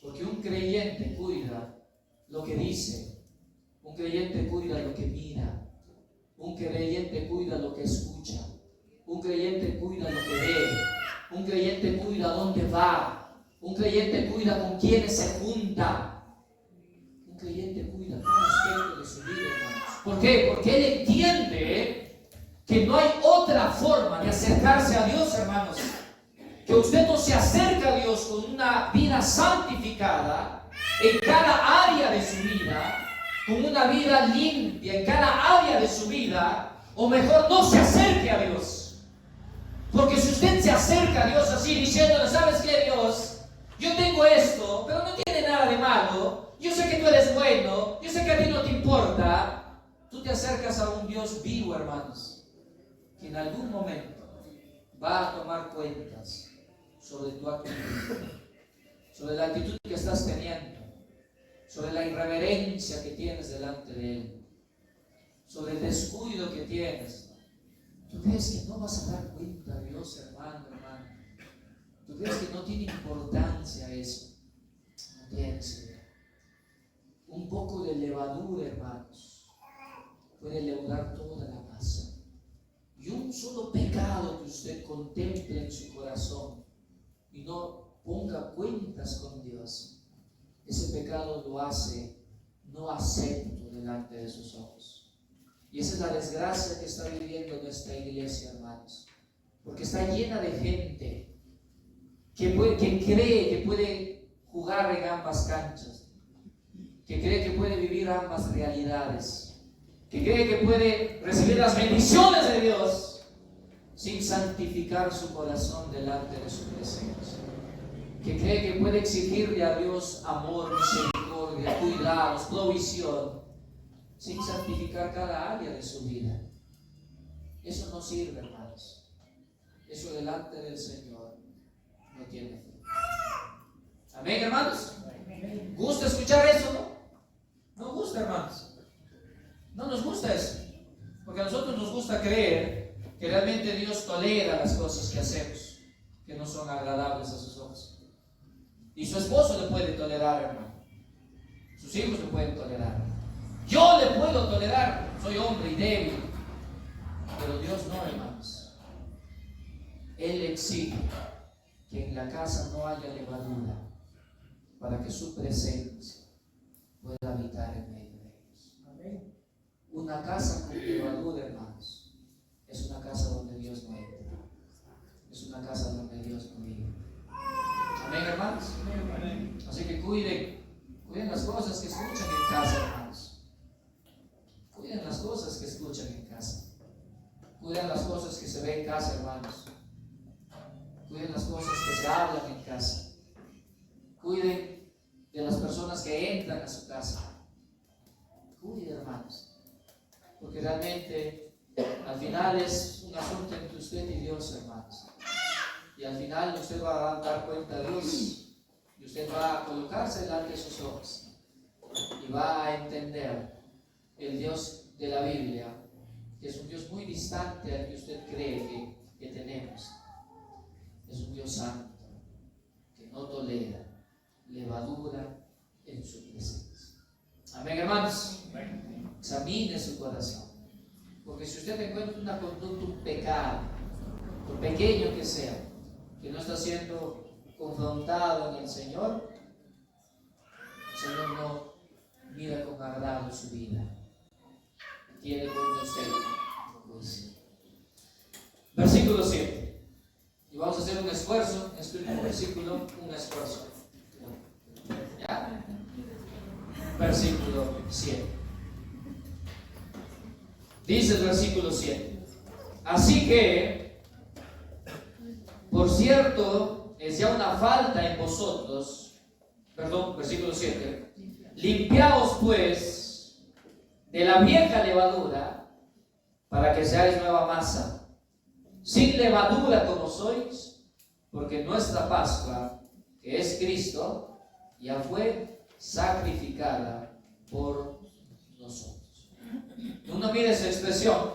Porque un creyente cuida lo que dice, un creyente cuida lo que mira, un creyente cuida lo que escucha, un creyente cuida lo que ve, un creyente cuida dónde va, un creyente cuida con quiénes se junta, un creyente cuida cada aspecto de su vida, hermanos. ¿Por qué? Porque él entiende que no hay otra forma de acercarse a Dios, hermanos, que usted no se acerca a Dios con una vida santificada en cada área de su vida, con una vida limpia en cada área de su vida, o mejor, no se acerque a Dios. Porque si usted se acerca a Dios así, diciéndole: ¿sabes qué, Dios? Yo tengo esto, pero no tiene nada de malo, yo sé que tú eres bueno, yo sé que a ti no te importa. Tú te acercas a un Dios vivo, hermanos, que en algún momento va a tomar cuentas sobre tu actitud, sobre la actitud que estás teniendo, sobre la irreverencia que tienes delante de Él, sobre el descuido que tienes. ¿Tú crees que no vas a dar cuenta a Dios, hermano? ¿Tú crees que no tiene importancia eso? No tienes idea. Un poco de levadura, hermanos, puede leudar toda la masa. Y un solo pecado que usted contemple en su corazón y no ponga cuentas con Dios, ese pecado lo hace no acepto delante de sus ojos. Y esa es la desgracia que está viviendo nuestra iglesia, hermanos. Porque está llena de gente que cree que puede jugar en ambas canchas, que cree que puede vivir ambas realidades, que cree que puede recibir las bendiciones de Dios sin santificar su corazón delante de su presencia, que cree que puede exigirle a Dios amor, misericordia, cuidados, provisión, sin santificar cada área de su vida. Eso no sirve, hermanos. Eso delante del Señor no tiene fruto. Amén, hermanos. ¿Gusta escuchar eso, no? No gusta, hermanos. No nos gusta eso, porque a nosotros nos gusta creer que realmente Dios tolera las cosas que hacemos, que no son agradables a sus ojos. Y su esposo le puede tolerar, hermano. Sus hijos le pueden tolerar. Yo le puedo tolerar, soy hombre y débil. Pero Dios no, hermanos. Él exige que en la casa no haya levadura, para que su presencia pueda habitar en medio de ellos. Amén. Una casa con levadura, hermanos, es una casa donde Dios no entra. Es una casa donde Dios no vive. Amén, hermanos. Amén. Así que cuiden las cosas que escuchan en casa, hermanos. Cuiden las cosas que escuchan en casa. Cuiden las cosas que se ven en casa, hermanos. Cuiden las cosas que se hablan en casa. Cuiden de las personas que entran a su casa. Cuiden, hermanos. Porque realmente al final es un asunto entre usted y Dios, hermanos. Y al final usted va a dar cuenta a Dios. Y usted va a colocarse delante de sus ojos. Y va a entender el Dios de la Biblia, que es un Dios muy distante al que usted cree que tenemos. Es un Dios santo, que no tolera levadura en su presencia. Amén, hermanos. Examine su corazón. Porque si usted encuentra una conducta, un pecado, por pequeño que sea, que no está siendo confrontado en el Señor no mira con agrado su vida. Tiene con usted juicio. Versículo 7. Y vamos a hacer un esfuerzo, en este último versículo, un esfuerzo. ¿Ya? Versículo 7. Dice el versículo 7. Así que, por cierto, es ya una falta en vosotros. Perdón, versículo 7. Limpiaos pues de la vieja levadura, para que seáis nueva masa, sin levadura como sois, porque nuestra Pascua, que es Cristo, ya fue sacrificada por nosotros. Uno mira esa expresión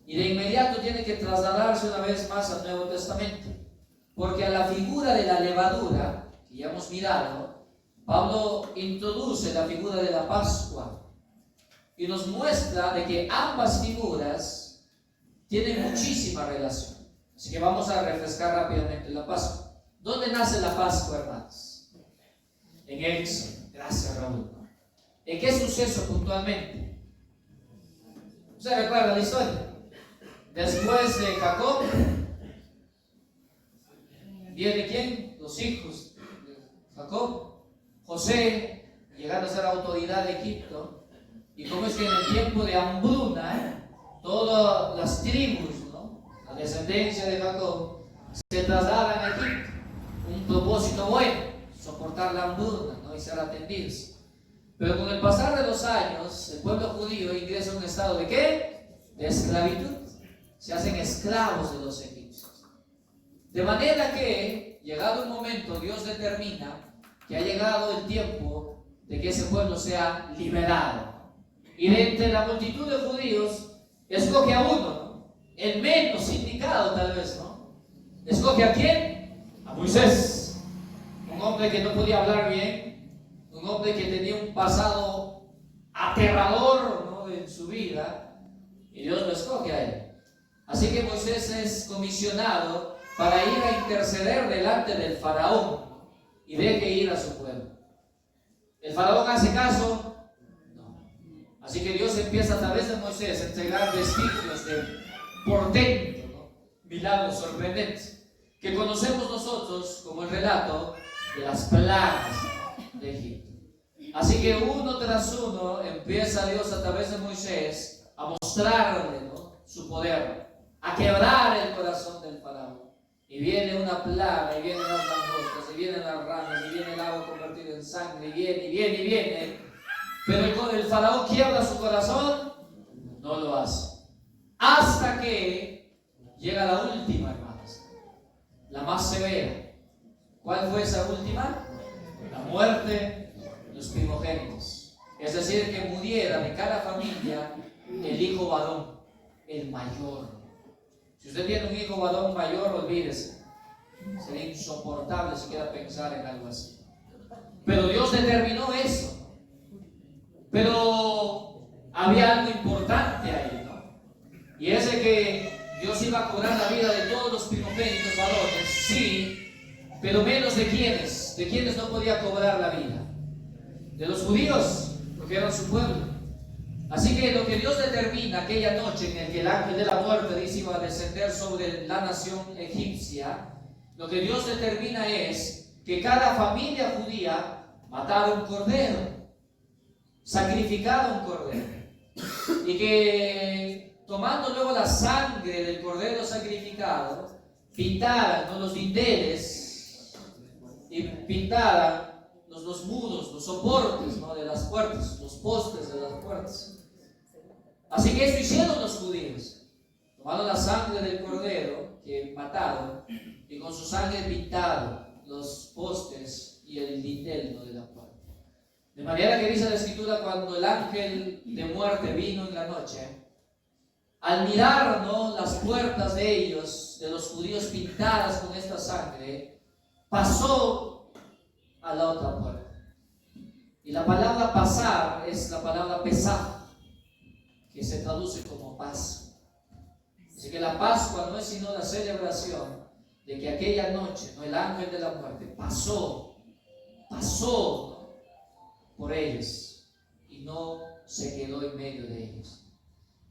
y de inmediato tiene que trasladarse una vez más al Nuevo Testamento, porque a la figura de la levadura, que ya hemos mirado, Pablo introduce la figura de la Pascua y nos muestra de que ambas figuras tienen muchísima relación. Así que vamos a refrescar rápidamente la Pascua. ¿Dónde nace la Pascua, hermanos? En Éxodo. Gracias, Raúl. ¿En qué suceso puntualmente? ¿Usted recuerda la historia? Después de Jacob, ¿viene quién? Los hijos de Jacob. José, llegando a ser autoridad de Egipto. Y cómo es que en el tiempo de hambruna, todas las tribus, ¿no?, la descendencia de Jacob, se trasladan a Egipto. Un propósito bueno, soportar la hambruna, ¿no?, y ser atendidos. Pero con el pasar de los años, el pueblo judío ingresa a un estado ¿de qué? De esclavitud. Se hacen esclavos de los egipcios. De manera que, llegado un momento, Dios determina que ha llegado el tiempo de que ese pueblo sea liberado. Y de entre la multitud de judíos, escoge a uno, ¿no?, el menos indicado tal vez, ¿no? ¿Escoge a quién? A Moisés. Un hombre que no podía hablar bien, un hombre que tenía un pasado aterrador, ¿no?, en su vida, y Dios lo escoge a él. Así que Moisés es comisionado para ir a interceder delante del faraón y deje ir a su pueblo. ¿El faraón hace caso? No. Así que Dios empieza a través de Moisés a entregar vestigios de portento, ¿no? Milagros sorprendentes, que conocemos nosotros como el relato de las plagas de Egipto. Así que uno tras uno empieza Dios a través de Moisés a mostrarle, ¿no?, su poder, a quebrar el corazón del faraón. Y viene una plaga, y vienen las langostas, y vienen las ranas, y viene el agua convertida en sangre, y viene. Pero el faraón quiebra su corazón, no lo hace. Hasta que llega la última, hermanos, la más severa. ¿Cuál fue esa última? La muerte de los primogénitos. Es decir, que muriera de cada familia el hijo varón, el mayor. Si usted tiene un hijo varón mayor, olvídese. Sería insoportable siquiera pensar en algo así. Pero Dios determinó eso. Pero había algo importante ahí, ¿no? Y es de que Dios iba a cobrar la vida de todos los primogénitos varones, sí, pero menos de quienes. ¿De quienes no podía cobrar la vida? De los judíos, porque eran su pueblo. Así que lo que Dios determina aquella noche en el que el ángel de la muerte dice iba a descender sobre la nación egipcia, lo que Dios determina es que cada familia judía matara un cordero, sacrificara un cordero, y que tomando luego la sangre del cordero sacrificado, pintaran, ¿no?, los dinteles y pintaran los muros, los soportes, ¿no?, de las puertas, los postes de las puertas. Así que eso hicieron los judíos. Tomaron la sangre del cordero que mataron y con su sangre pintaron los postes y el dintel, ¿no?, de la puerta. De manera que dice la Escritura, cuando el ángel de muerte vino en la noche, al mirar, ¿no?, las puertas de ellos, de los judíos pintadas con esta sangre, pasó a la otra puerta. Y la palabra pasar es la palabra pesaj, que se traduce como Pascua. Así que la Pascua no es sino la celebración de que aquella noche, ¿no?, el ángel de la muerte pasó por ellos y no se quedó en medio de ellos.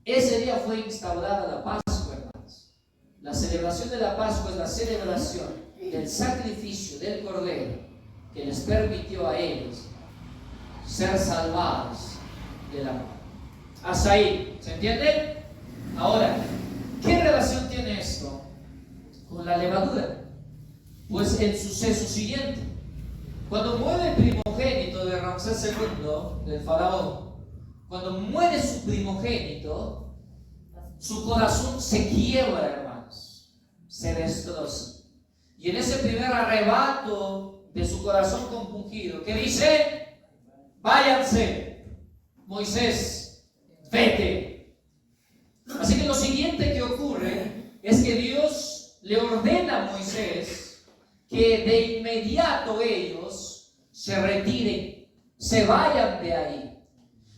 Ese día fue instaurada la Pascua, hermanos. La celebración de la Pascua es la celebración del sacrificio del cordero que les permitió a ellos ser salvados de la muerte. Hasta ahí, ¿se entiende? Ahora, ¿qué relación tiene esto con la levadura? Pues el suceso siguiente. Cuando muere el primogénito de Ramsés II, del faraón, cuando muere su primogénito, su corazón se quiebra, hermanos, se destroza. Y en ese primer arrebato de su corazón compungido, ¿qué dice? Váyanse, Moisés, vete. Así que lo siguiente que ocurre es que Dios le ordena a Moisés que de inmediato ellos se retiren, se vayan de ahí.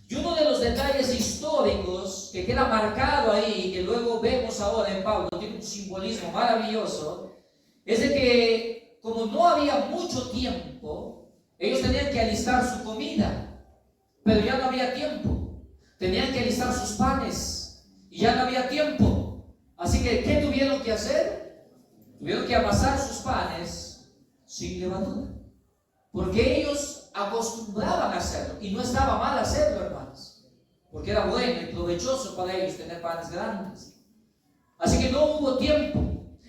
Y uno de los detalles históricos que queda marcado ahí, que luego vemos ahora en Pablo, tiene un simbolismo maravilloso, es de que como no había mucho tiempo, ellos tenían que alistar su comida, pero ya no había tiempo. Tenían que alistar sus panes y ya no había tiempo. Así que, ¿qué tuvieron que hacer? Tuvieron que amasar sus panes sin levadura, porque ellos acostumbraban a hacerlo y no estaba mal hacerlo, hermanos, porque era bueno y provechoso para ellos tener panes grandes. Así que no hubo tiempo.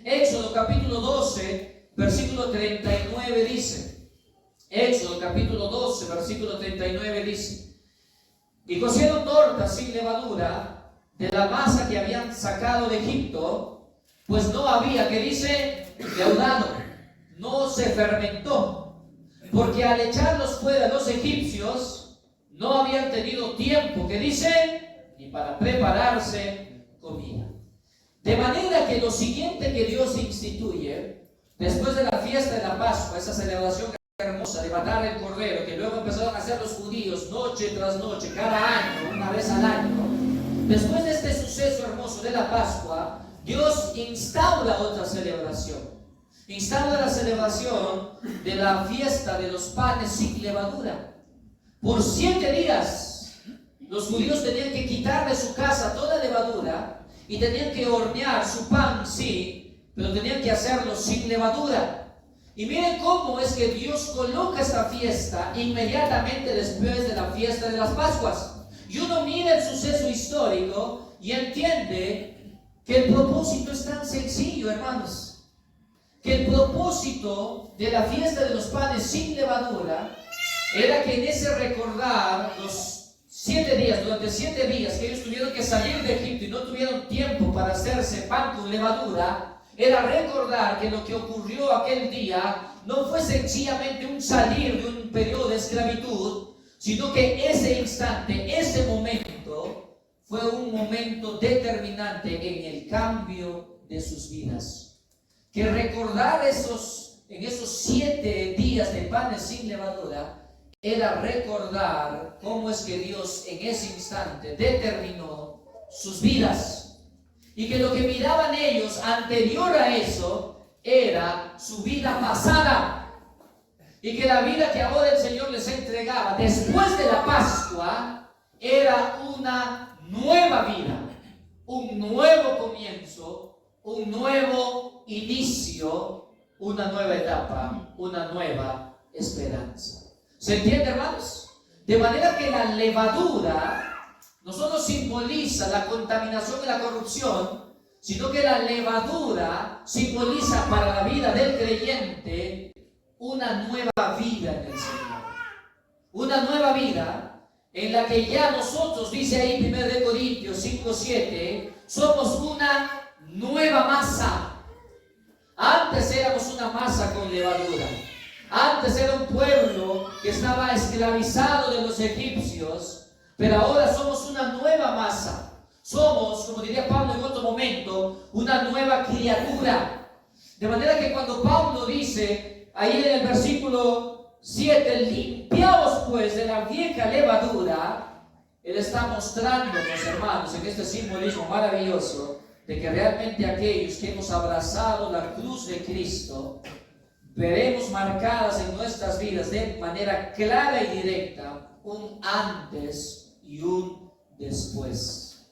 Éxodo capítulo 12, versículo 39 dice, Éxodo capítulo 12, versículo 39 dice, y cocieron tortas sin levadura de la masa que habían sacado de Egipto, pues no había, que dice, leudado, no se fermentó, porque al echarlos fuera los egipcios, no habían tenido tiempo, que dice, ni para prepararse comida. De manera que lo siguiente que Dios instituye, después de la fiesta de la Pascua, esa celebración hermosa de matar el cordero, que luego empezaron a hacer los judíos noche tras noche, cada año, una vez al año, después de este suceso hermoso de la Pascua, Dios instaura otra celebración. Instaura la celebración de la fiesta de los panes sin levadura. Por 7 días Los judíos tenían que quitar de su casa toda levadura y tenían que hornear su pan, sí, pero tenían que hacerlo sin levadura. Y miren cómo es que Dios coloca esta fiesta inmediatamente después de la fiesta de las Pascuas. Y uno mira el suceso histórico y entiende que el propósito es tan sencillo, hermanos. Que el propósito de la fiesta de los panes sin levadura era que en ese recordar los 7 días, durante 7 días que ellos tuvieron que salir de Egipto y no tuvieron tiempo para hacerse pan con levadura, era recordar que lo que ocurrió aquel día no fue sencillamente un salir de un periodo de esclavitud, sino que ese instante, ese momento, fue un momento determinante en el cambio de sus vidas. Que recordar en esos 7 días de panes sin levadura era recordar cómo es que Dios en ese instante determinó sus vidas. Y que lo que miraban ellos anterior a eso era su vida pasada. Y que la vida que ahora el Señor les entregaba después de la Pascua era una nueva vida, un nuevo comienzo, un nuevo inicio, una nueva etapa, una nueva esperanza. ¿Se entiende, hermanos? De manera que la levadura no solo simboliza la contaminación y la corrupción, sino que la levadura simboliza para la vida del creyente una nueva vida en el Señor. Una nueva vida en la que ya nosotros, dice ahí 1 Corintios 5:7, somos una nueva masa. Antes éramos una masa con levadura. Antes era un pueblo que estaba esclavizado de los egipcios. Pero ahora somos una nueva masa. Somos, como diría Pablo en otro momento, una nueva criatura. De manera que cuando Pablo dice, ahí en el versículo 7, limpiaos pues de la vieja levadura, él está mostrándonos, hermanos, en este simbolismo maravilloso, de que realmente aquellos que hemos abrazado la cruz de Cristo, veremos marcadas en nuestras vidas de manera clara y directa un antes y un después.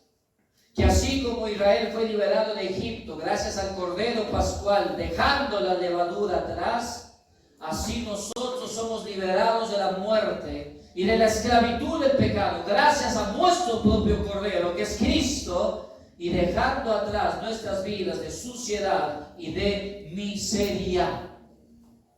Que así como Israel fue liberado de Egipto gracias al Cordero Pascual, dejando la levadura atrás, así nosotros somos liberados de la muerte y de la esclavitud del pecado gracias a nuestro propio Cordero, que es Cristo, y dejando atrás nuestras vidas de suciedad y de miseria.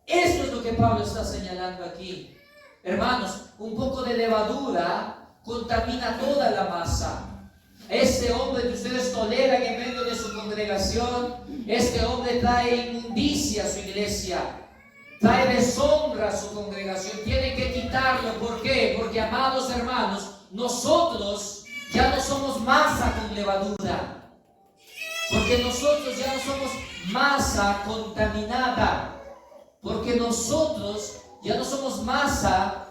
Esto es lo que Pablo está señalando aquí. Hermanos, un poco de levadura contamina toda la masa. Este hombre que ustedes toleran en medio de su congregación, este hombre trae inmundicia a su iglesia, trae deshonra a su congregación. Tiene que quitarlo. ¿Por qué? Porque, amados hermanos, nosotros ya no somos masa con levadura. Porque nosotros ya no somos masa contaminada. Porque nosotros ya no somos masa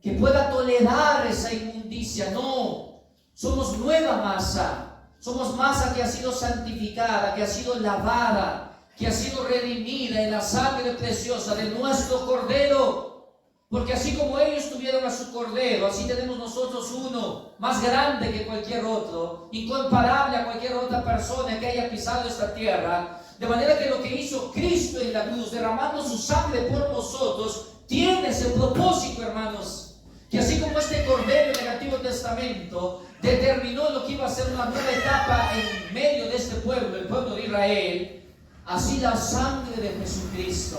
que pueda tolerar esa inmundicia. No, somos nueva masa. Somos masa que ha sido santificada, que ha sido lavada, que ha sido redimida en la sangre preciosa de nuestro Cordero. Porque así como ellos tuvieron a su Cordero, así tenemos nosotros uno más grande que cualquier otro, incomparable a cualquier otra persona que haya pisado esta tierra. De manera que lo que hizo Cristo en la cruz, derramando su sangre por nosotros, tiene ese propósito, hermanos. Que así como este Cordero en el Antiguo Testamento determinó lo que iba a ser una nueva etapa en medio de este pueblo, el pueblo de Israel, así la sangre de Jesucristo,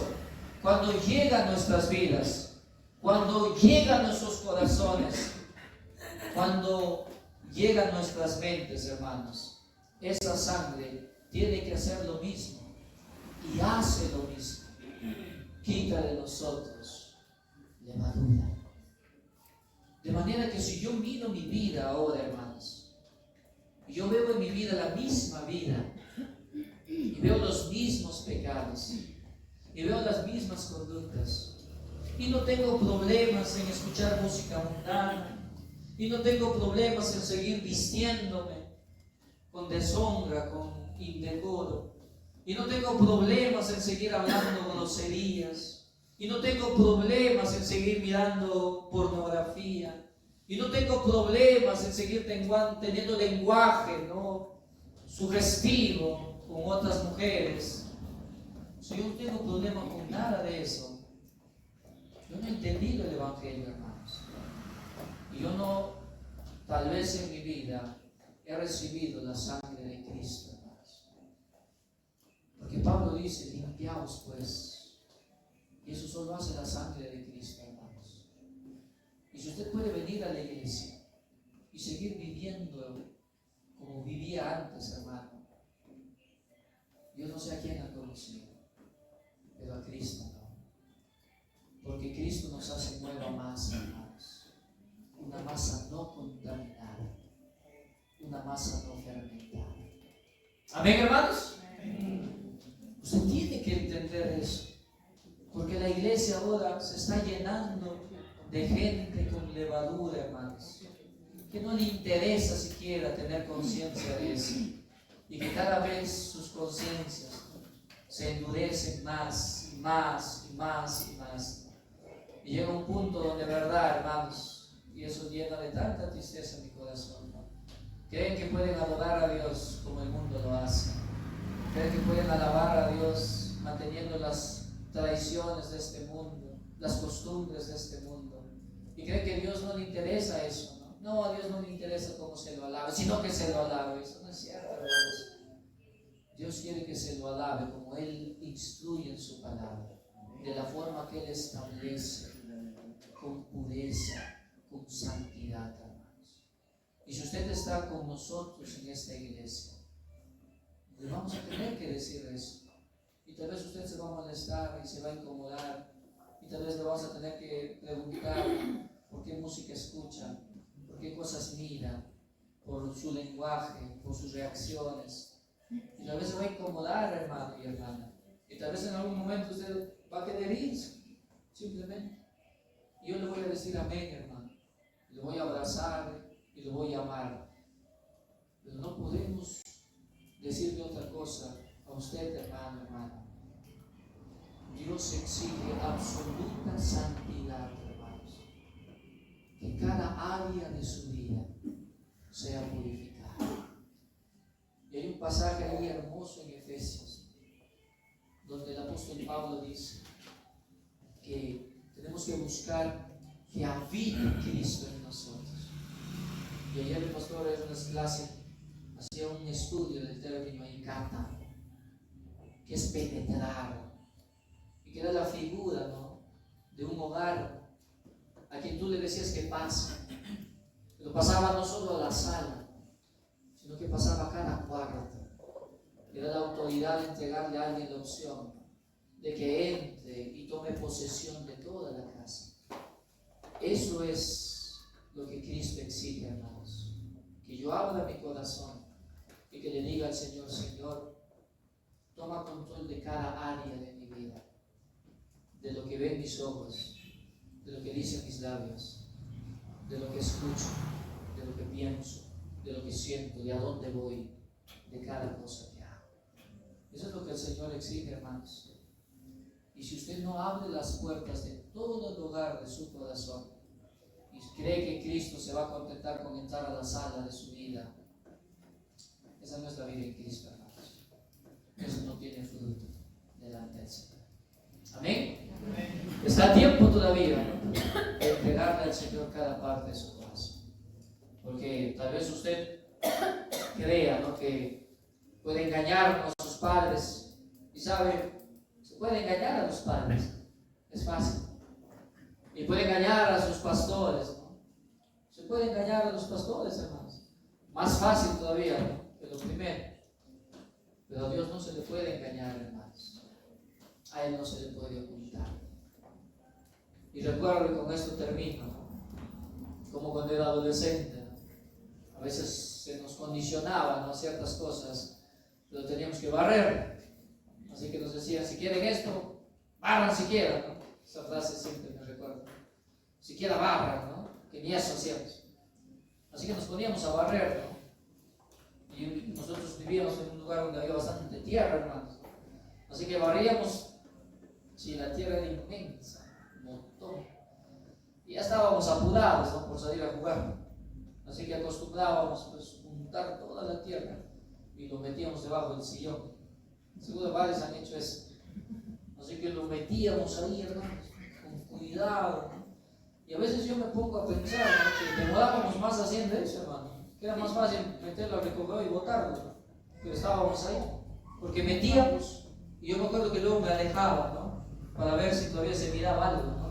cuando llega a nuestras vidas, cuando llega a nuestros corazones, cuando llega a nuestras mentes, hermanos, esa sangre tiene que hacer lo mismo y hace lo mismo. Quita de nosotros levadura. De manera que si yo miro mi vida ahora, hermanos, yo veo en mi vida la misma vida y veo los mismos pecados y veo las mismas conductas y no tengo problemas en escuchar música mundana y no tengo problemas en seguir vistiéndome con deshonra, con indecoro, y no tengo problemas en seguir hablando groserías, y no tengo problemas en seguir mirando pornografía, Y no tengo problemas en seguir teniendo lenguaje, ¿no?, sugestivo con otras mujeres. Si yo no tengo problema con nada de eso, yo no he entendido el Evangelio, hermanos. Y yo no, tal vez en mi vida, he recibido la sangre de Cristo, hermanos. Porque Pablo dice, limpiaos pues. Y eso solo hace la sangre de Cristo, hermanos. Y si usted puede venir a la iglesia y seguir viviendo como vivía antes, hermano, yo no sé a quién ha conocido, pero a Cristo no. Porque Cristo nos hace nueva masa, hermanos. Una masa no contaminada, una masa no fermentada. ¿Amén, hermanos? Usted tiene que entender eso. Porque la iglesia ahora se está llenando de gente con levadura, hermanos, que no le interesa siquiera tener conciencia de eso. Y que cada vez sus conciencias se endurecen más y más y más y más. Y llega un punto donde, verdad, hermanos, y eso llena de tanta tristeza mi corazón, ¿no?, creen que pueden adorar a Dios como el mundo lo hace. Creen que pueden alabar a Dios manteniendo las tradiciones de este mundo, las costumbres de este mundo. Y creen que a Dios no le interesa eso, ¿no? No, a Dios no le interesa cómo se lo alabe, sino que se lo alabe. Eso no es cierto, hermanos. Dios quiere que se lo alabe como Él instruye en su palabra, de la forma que Él establece, con pureza, con santidad, hermanos. Y si usted está con nosotros en esta iglesia, le vamos a tener que decir eso. Y tal vez usted se va a molestar y se va a incomodar. Y tal vez le vamos a tener que preguntar por qué música escucha, por qué cosas mira, por su lenguaje, por sus reacciones. Y tal vez se va a incomodar, hermano y hermana. Y tal vez en algún momento usted va a querer irse, simplemente. Y yo le voy a decir amén, hermano. Le voy a abrazar y le voy a amar. Pero no podemos decirle otra cosa a usted, hermano, hermana. Dios exige absoluta santidad, hermanos. Que cada área de su vida sea purificada. Y hay un pasaje ahí hermoso en Efesios, donde el apóstol Pablo dice que tenemos que buscar que habite Cristo en nosotros. Y ayer el pastor en una clase hacía un estudio del término kata, que es penetrar, y que era la figura, ¿no?, de un hogar a quien tú le decías que pase, pero pasaba no solo a la sala, sino que pasaba a cada cuarto. Era la autoridad de entregarle a alguien la opción de que entre y tome posesión de toda la casa. Eso es lo que Cristo exige, hermanos. Que yo abra mi corazón y que le diga al Señor: Señor, toma control de cada área de mi vida, de lo que ven mis ojos, de lo que dicen mis labios, de lo que escucho, de lo que pienso, de lo que siento, de a dónde voy, de cada cosa que hago. Eso es lo que el Señor exige, hermanos. Y si usted no abre las puertas de todo el hogar de su corazón y cree que Cristo se va a contentar con entrar a la sala de su vida, esa no es la vida en Cristo, hermanos. Eso no tiene fruto delante del Señor. ¿Amén? Amén. Está a tiempo todavía, ¿no?, de entregarle al Señor cada parte de su corazón. Porque tal vez usted crea, ¿no?, que puede engañar a sus padres. Y sabe, se puede engañar a los padres. Es fácil. Y puede engañar a sus pastores, ¿no? Se puede engañar a los pastores, hermanos. Más fácil todavía, ¿no?, que lo primero. Pero a Dios no se le puede engañar, hermanos. A Él no se le puede ocultar. Y recuerdo, y con esto termino, como cuando era adolescente, ¿no?, a veces se nos condicionaban, ¿no?, ciertas cosas, pero teníamos que barrer. Así que nos decían: si quieren esto, barran siquiera, ¿no? Esa frase siempre me recuerda. Siquiera barran, ¿no?, que ni eso hacíamos. Así que nos poníamos a barrer, ¿no? Y nosotros vivíamos en un lugar donde había bastante tierra, hermanos. Así que barríamos, si la tierra era inmensa, un montón. Y ya estábamos apurados, ¿no?, por salir a jugar. Así que acostumbrábamos pues juntar toda la tierra y lo metíamos debajo del sillón. Seguro varios han hecho eso. Así que lo metíamos ahí, hermanos, con cuidado, ¿no? Y a veces yo me pongo a pensar, ¿no?, que demorábamos más haciendo eso, hermano. Que era más fácil meterlo al recogedor y botarlo, ¿no? Pero estábamos ahí. Porque metíamos, y yo me acuerdo que luego me alejaba, ¿no?, para ver si todavía se miraba algo, ¿no?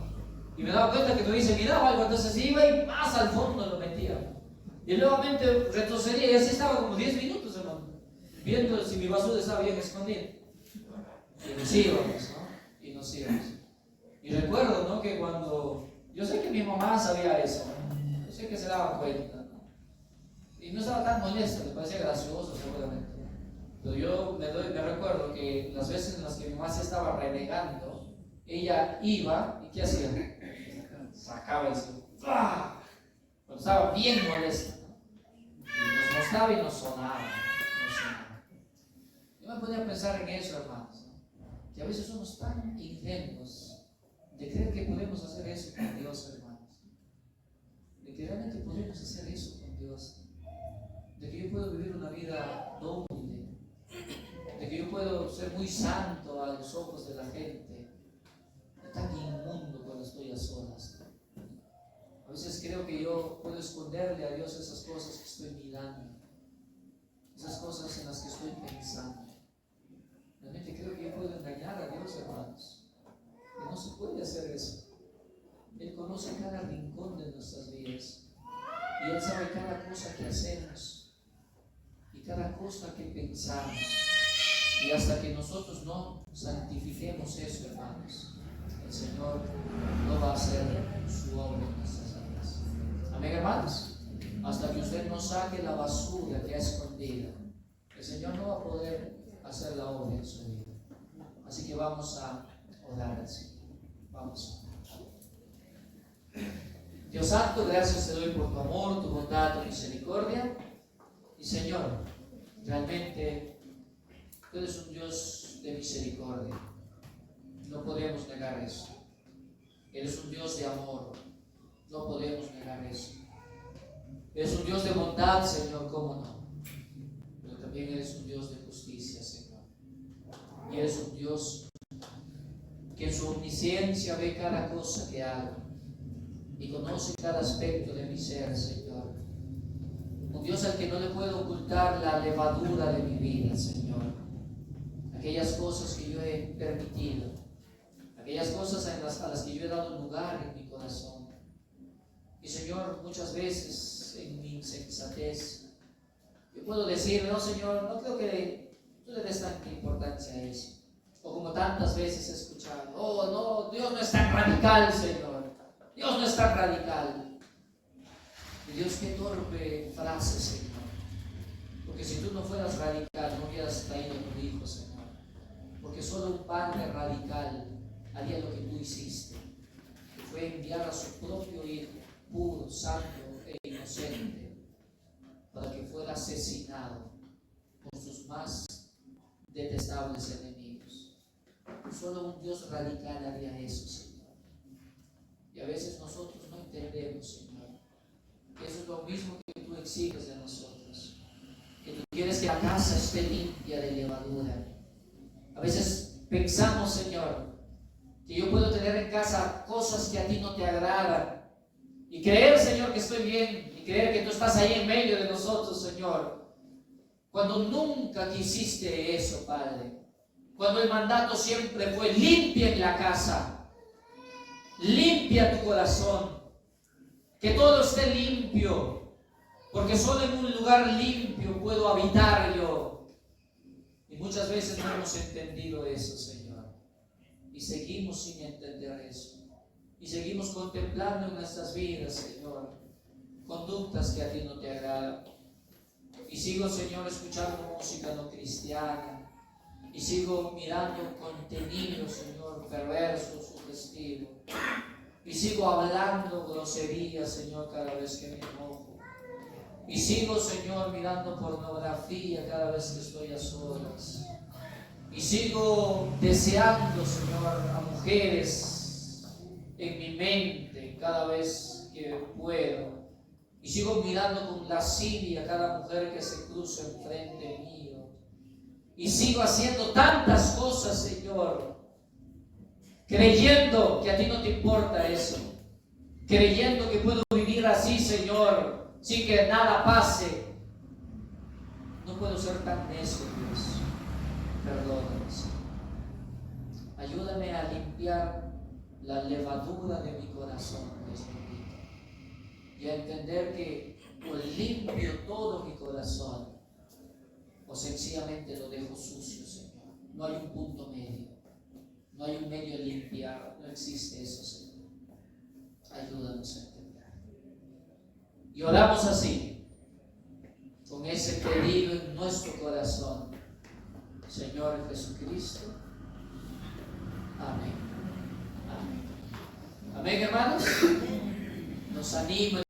Y me daba cuenta que todavía se miraba algo, entonces iba y más al fondo lo metía. Y nuevamente retrocedía, y así estaba como 10 minutos, hermano, viendo si mi basura estaba bien escondida. Y nos íbamos, ¿no? Y nos íbamos. Y recuerdo, ¿no?, que cuando... Yo sé que mi mamá sabía eso, ¿no? Yo sé que se daba cuenta, ¿no? Y no estaba tan molesta, le parecía gracioso seguramente. Pero yo me recuerdo que las veces en las que mi mamá se estaba renegando, ella iba, ¿y qué hacía? Sacaba eso. ¡Ah! Cuando estaba bien molesta, ¿no? Y nos mostraba y nos sonaba. Yo me ponía a pensar en eso, hermanos, ¿no?, que a veces somos tan ingenuos de creer que podemos hacer eso con Dios, hermanos. De que realmente podemos hacer eso con Dios. De que yo puedo vivir una vida doble. De que yo puedo ser muy santo a los ojos de la gente. Tan inmundo cuando estoy a solas. A veces creo que yo puedo esconderle a Dios esas cosas que estoy mirando. Esas cosas en las que estoy pensando. Realmente creo que yo puedo engañar a Dios, hermanos. Y no se puede hacer eso. Él conoce cada rincón de nuestras vidas. Y Él sabe cada cosa que hacemos. Y cada cosa que pensamos. Y hasta que nosotros no santifiquemos eso, hermanos, el Señor no va a hacer su obra en nuestras vidas. Amén, hermanos. Hasta que usted no saque la basura que ha escondida, el Señor no va a poder hacer la obra en su vida. Así que vamos a orar al Señor. Vamos. Dios santo, gracias te doy por tu amor, tu bondad, tu misericordia. Y Señor, realmente tú eres un Dios de misericordia. No podemos negar eso. Eres un Dios de amor. No podemos negar eso. Eres un Dios de bondad, Señor, ¿cómo no? Pero también eres un Dios de justicia, Señor. Y eres un Dios que en su omnisciencia ve cada cosa que hago y conoce cada aspecto de mi ser, Señor. Un Dios al que no le puedo ocultar la levadura de mi vida, Señor. Aquellas cosas que yo he permitido, aquellas cosas a las que yo he dado lugar en mi corazón. Y Señor, muchas veces en mi insensatez, yo puedo decir, no, Señor, no creo que tú le des tanta importancia a eso. O como tantas veces he escuchado, oh, no, Dios no es tan radical, Señor. Dios no es tan radical. Y Dios, qué torpe frase, Señor. Porque si tú no fueras radical, no hubieras traído a tu Hijo, Señor. Porque solo un Padre radical haría lo que tú hiciste, que fue enviar a su propio Hijo, puro, santo e inocente, para que fuera asesinado por sus más detestables enemigos. Solo un Dios radical haría eso, Señor. Y a veces nosotros no entendemos, Señor, que eso es lo mismo que tú exiges de nosotros, que tú quieres que la casa esté limpia de levadura. A veces pensamos, Señor, que yo puedo tener en casa cosas que a ti no te agradan y creer, Señor, que estoy bien y creer que tú estás ahí en medio de nosotros, Señor, cuando nunca quisiste eso, Padre. Cuando el mandato siempre fue: limpia en la casa, limpia tu corazón, que todo esté limpio, porque solo en un lugar limpio puedo habitar yo. Y muchas veces no hemos entendido eso, Señor, y seguimos sin entender eso, y seguimos contemplando en nuestras vidas, Señor, conductas que a ti no te agradan. Y sigo, Señor, escuchando música no cristiana, y sigo mirando contenido, Señor, perverso, sugestivo, y sigo hablando groserías, Señor, cada vez que me enojo, y sigo, Señor, mirando pornografía cada vez que estoy a solas, y sigo deseando, Señor, a mujeres en mi mente, cada vez que puedo. Y sigo mirando con lascivia a cada mujer que se cruza enfrente mío. Y sigo haciendo tantas cosas, Señor, creyendo que a ti no te importa eso. Creyendo que puedo vivir así, Señor, sin que nada pase. No puedo ser tan necio, Dios. Perdóname, Señor. Ayúdame a limpiar la levadura de mi corazón, Dios bendito. Y a entender que o limpio todo mi corazón o sencillamente lo dejo sucio, Señor. No hay un punto medio. No hay un medio de limpiar. No existe eso, Señor. Ayúdanos a entender. Y oramos así, con ese pedido en nuestro corazón. Señor Jesucristo. Amén. Amén. Amén, hermanos. Nos animo.